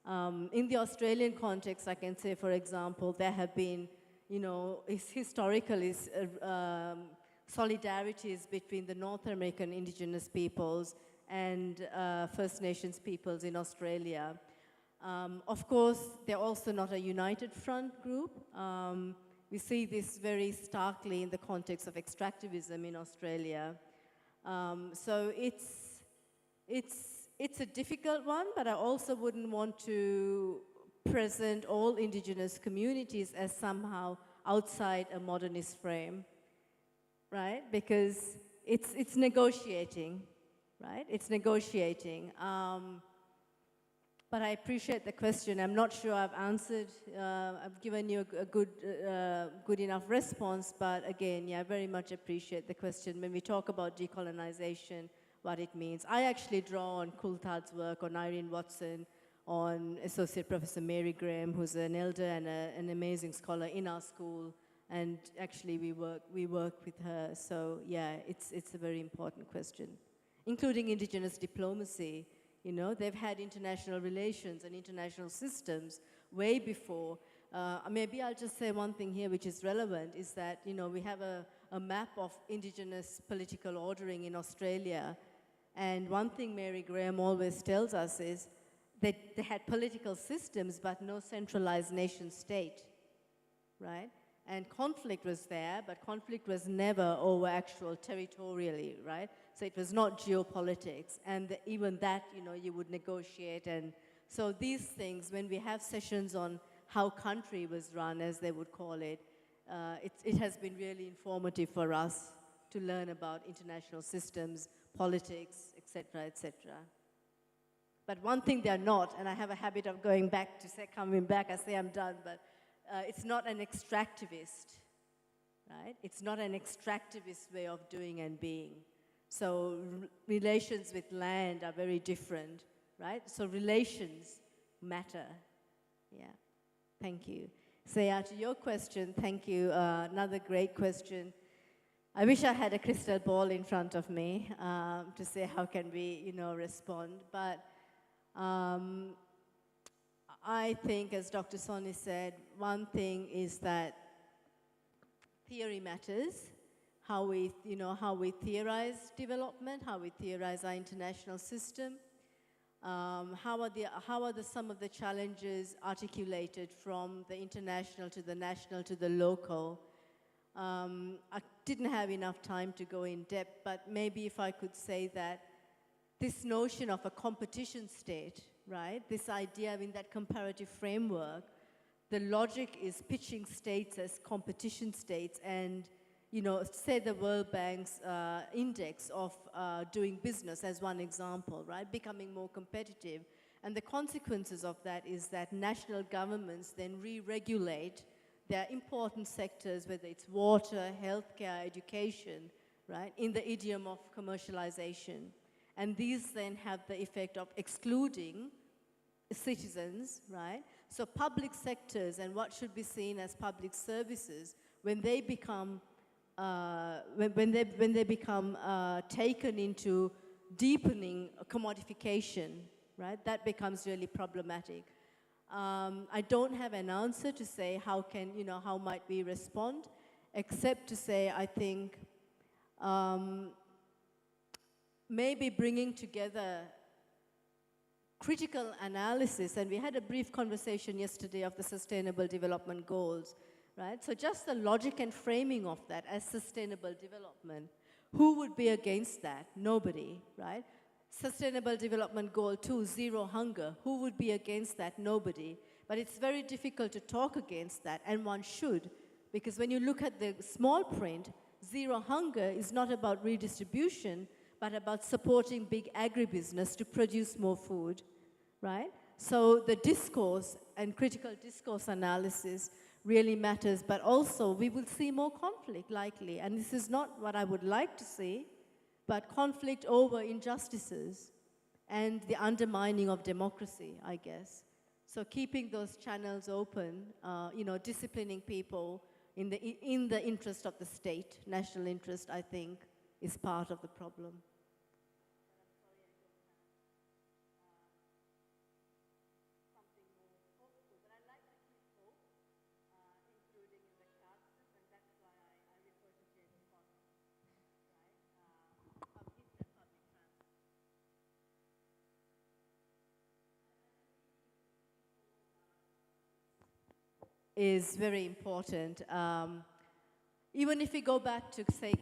In the Australian context, I can say, for example, there have been, you know, historically solidarities between the North American indigenous peoples and First Nations peoples in Australia. Of course, they're also not a united front group. We see this very starkly in the context of extractivism in Australia. So it's a difficult one, but I also wouldn't want to present all indigenous communities as somehow outside a modernist frame, right? Because it's negotiating, right? It's negotiating. But I appreciate the question. I'm not sure I've answered, I've given you a good enough response, but again, yeah, I very much appreciate the question. When we talk about decolonization, what it means. I actually draw on Coulthard's work, on Irene Watson, on Associate Professor Mary Graham, who's an elder and an amazing scholar in our school, and actually we work with her. So yeah, it's a very important question, including indigenous diplomacy. You know, they've had international relations and international systems way before. Maybe I'll just say one thing here which is relevant, is that, you know, we have a map of indigenous political ordering in Australia. And one thing Mary Graham always tells us is that they had political systems but no centralized nation state, right? And conflict was there, but conflict was never over actual territorially, right? So it was not geopolitics. And even that, you know, you would negotiate. And so these things, when we have sessions on how country was run, as they would call it, it has been really informative for us to learn about international systems, politics, etc., etc. But one thing they're not, and I have a habit of going back to say, coming back, I say I'm done, but it's not an extractivist, right? It's not an extractivist way of doing and being. So relations with land are very different, right? So relations matter, yeah. Thank you. So yeah, to your question, thank you. Another great question. I wish I had a crystal ball in front of me to say how can we, you know, respond. But I think, as Dr. Soni said, one thing is that theory matters. How we, you know, how we theorize development, how we theorize our international system. How are some of the challenges articulated from the international to the national to the local? I didn't have enough time to go in depth, but maybe if I could say that this notion of a competition state, right? This idea in that comparative framework, the logic is pitching states as competition states and, you know, say the World Bank's index of doing business as one example, right? Becoming more competitive. And the consequences of that is that national governments then re-regulate their important sectors, whether it's water, healthcare, education, right? In the idiom of commercialization. And these then have the effect of excluding citizens, right? So public sectors and what should be seen as public services, when they become when they become taken into deepening commodification, right? That becomes really problematic. I don't have an answer to say how can, you know, how might we respond, except to say I think maybe bringing together critical analysis, and we had a brief conversation yesterday of the Sustainable Development Goals, right? So just the logic and framing of that as sustainable development. Who would be against that? Nobody, right? Sustainable Development Goal 2, zero hunger. Who would be against that? Nobody. But it's very difficult to talk against that, and one should, because when you look at the small print, zero hunger is not about redistribution, but about supporting big agribusiness to produce more food, right? So the discourse and critical discourse analysis really matters, but also we will see more conflict likely, and this is not what I would like to see, but conflict over injustices and the undermining of democracy, I guess. So keeping those channels open, you know, disciplining people in the interest of the state, national interest, I think, is part of the problem. Is very important. Even if we go back to, say,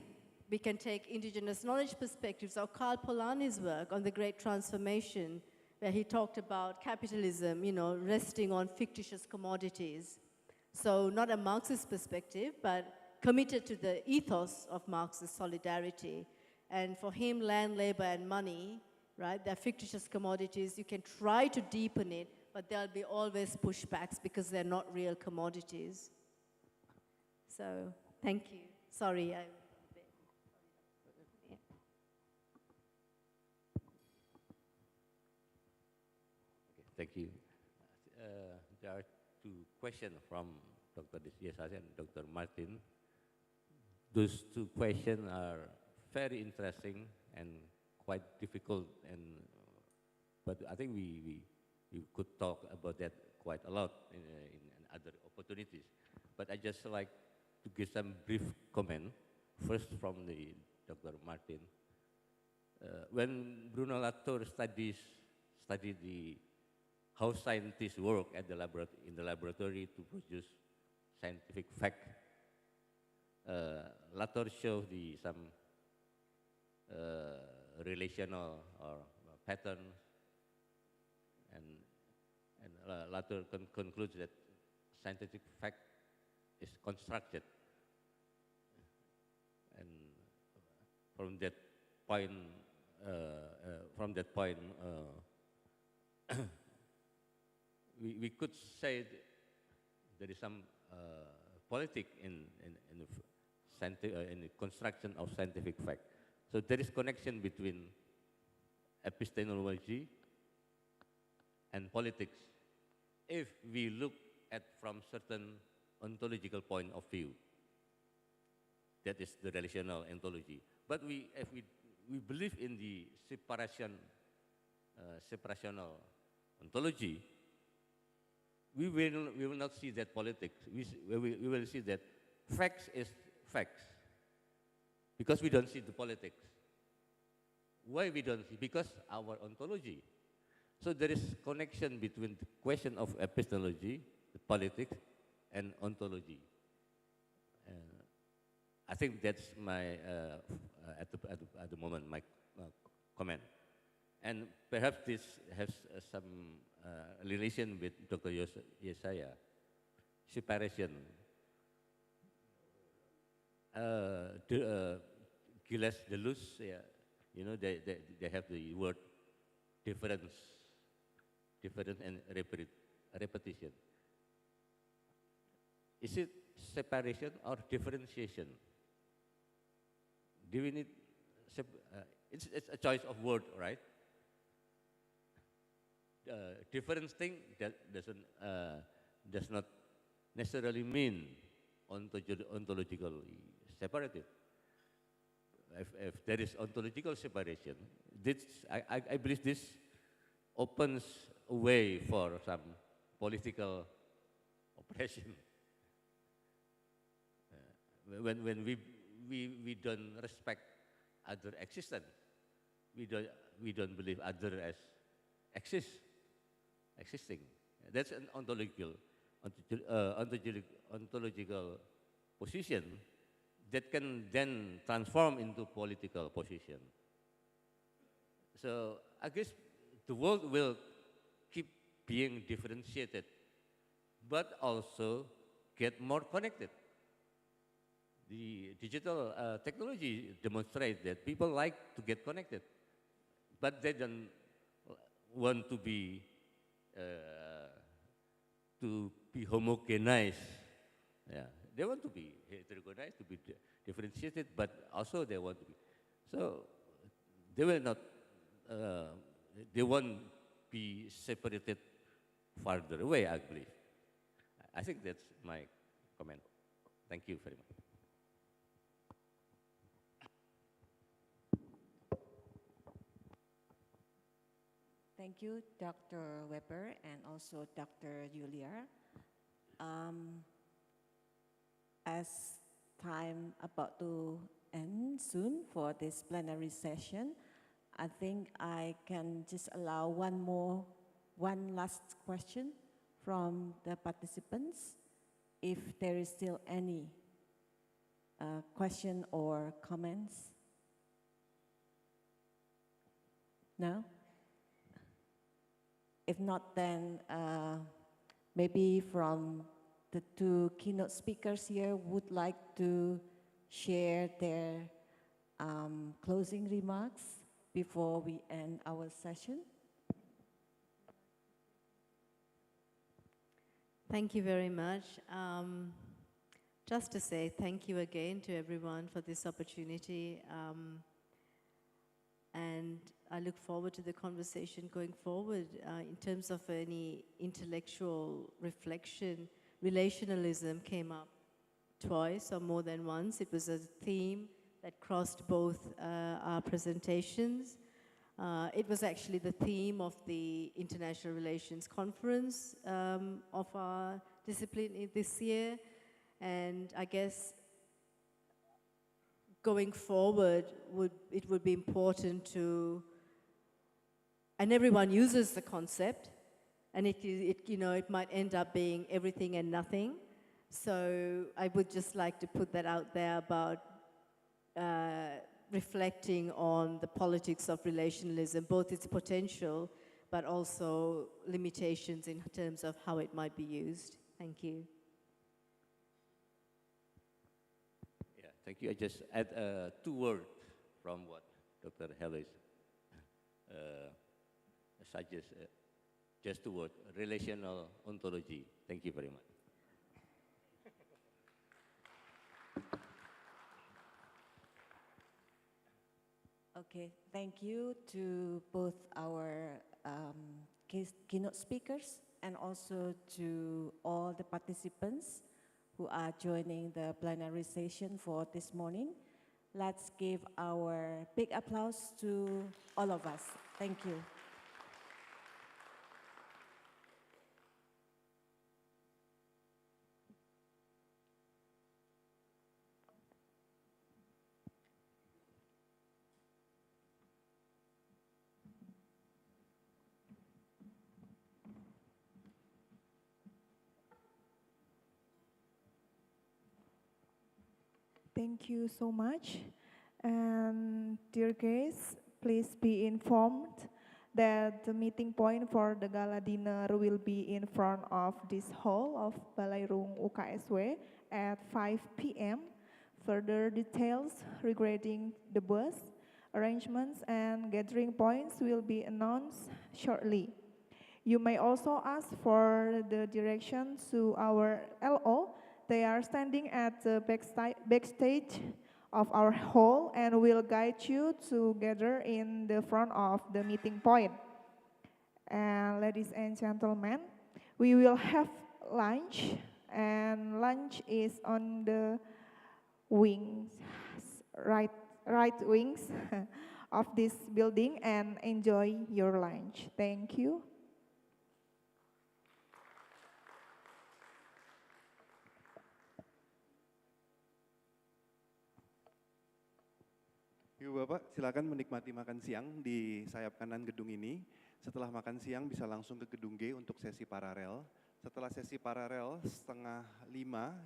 we can take indigenous knowledge perspectives or Karl Polanyi's work on the Great Transformation, where he talked about capitalism, you know, resting on fictitious commodities. So not a Marxist perspective, but committed to the ethos of Marxist solidarity. And for him, land, labor, and money, right, they're fictitious commodities. You can try to deepen it, but there'll be always pushbacks because they're not real commodities. So, thank you. Sorry, yeah. Okay, thank you. There are two questions from Dr. Desjasa and Dr. Martin. Those two questions are very interesting and quite difficult, but I think we could talk about that quite a lot in other opportunities. But I just like to give some brief comment. First from the Dr. Martin. When Bruno Latour studied how scientists work at in the laboratory to produce scientific fact, Latour shows some relational or patterns, and later concludes that scientific fact is constructed, and from that point, we could say there is some politics in the construction of scientific fact. So there is connection between epistemology and politics if we look at from certain ontological point of view. That is the relational ontology. But if we believe in the separational ontology, we will not see that politics. We will see that facts is facts, because we don't see the politics. Why we don't see? Because our ontology. So there is connection between the question of epistemology, the politics, and ontology. I think that's my at the moment my comment. And perhaps this has some relation with Dr. Yesaya. Separation. Gilles Deleuze, yeah, you know, they have the word difference and repetition. Is it separation or differentiation? Do we need, it's a choice of word, right? Different thing that does not necessarily mean ontologically separated. If there is ontological separation, I believe this opens a way for some political oppression. When we don't respect other existence, we don't believe other as existing. That's an ontological position that can then transform into political position. So I guess the world will keep being differentiated, but also get more connected. The digital technology demonstrates that people like to get connected, but they don't want to be homogenized. Yeah, they want to be heterogeneous, to be differentiated, but also they want to be. So they will not. They won't be separated farther away, I believe. I think that's my comment. Thank you very much. Thank you, Dr. Weber, and also Dr. Julia. As time about to end soon for this plenary session, I think I can just allow one last question from the participants, if there is still any question or comments. No? If not, then maybe from the two keynote speakers here would like to share their closing remarks before we end our session. Thank you very much. Just to say thank you again to everyone for this opportunity. And I look forward to the conversation going forward in terms of any intellectual reflection. Relationalism came up twice or more than once. It was a theme that crossed both our presentations. It was actually the theme of the International Relations Conference of our discipline this year. And I guess going forward, it would be important to, and everyone uses the concept, and it might end up being everything and nothing. So I would just like to put that out there about reflecting on the politics of relationalism, both its potential but also limitations in terms of how it might be used. Thank you. Yeah, thank you. I just add 2 words from what Dr. Harris suggests. Just 2 words: relational ontology. Thank you very much. Okay, thank you to both our keynote speakers and also to all the participants who are joining the plenary session for this morning. Let's give our big applause to all of us. Thank you. Thank you so much. And dear guests, please be informed that the meeting point for the gala dinner will be in front of this hall of Balairung UKSW at 5 p.m. Further details regarding the bus, arrangements, and gathering points will be announced shortly. You may also ask for the direction to our LO. They are standing at the backstage of our hall and will guide you to gather in the front of the meeting point. And ladies and gentlemen, we will have lunch, and lunch is on the wings, right wings of this building, and enjoy your lunch. Thank you. Ibu Bapak, silakan menikmati makan siang di sayap kanan gedung ini. Setelah makan siang bisa langsung ke gedung G untuk sesi paralel. Setelah sesi paralel 4:30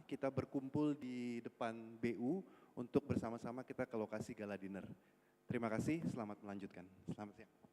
kita berkumpul di depan BU untuk bersama-sama kita ke lokasi gala dinner. Terima kasih, selamat melanjutkan. Selamat siang.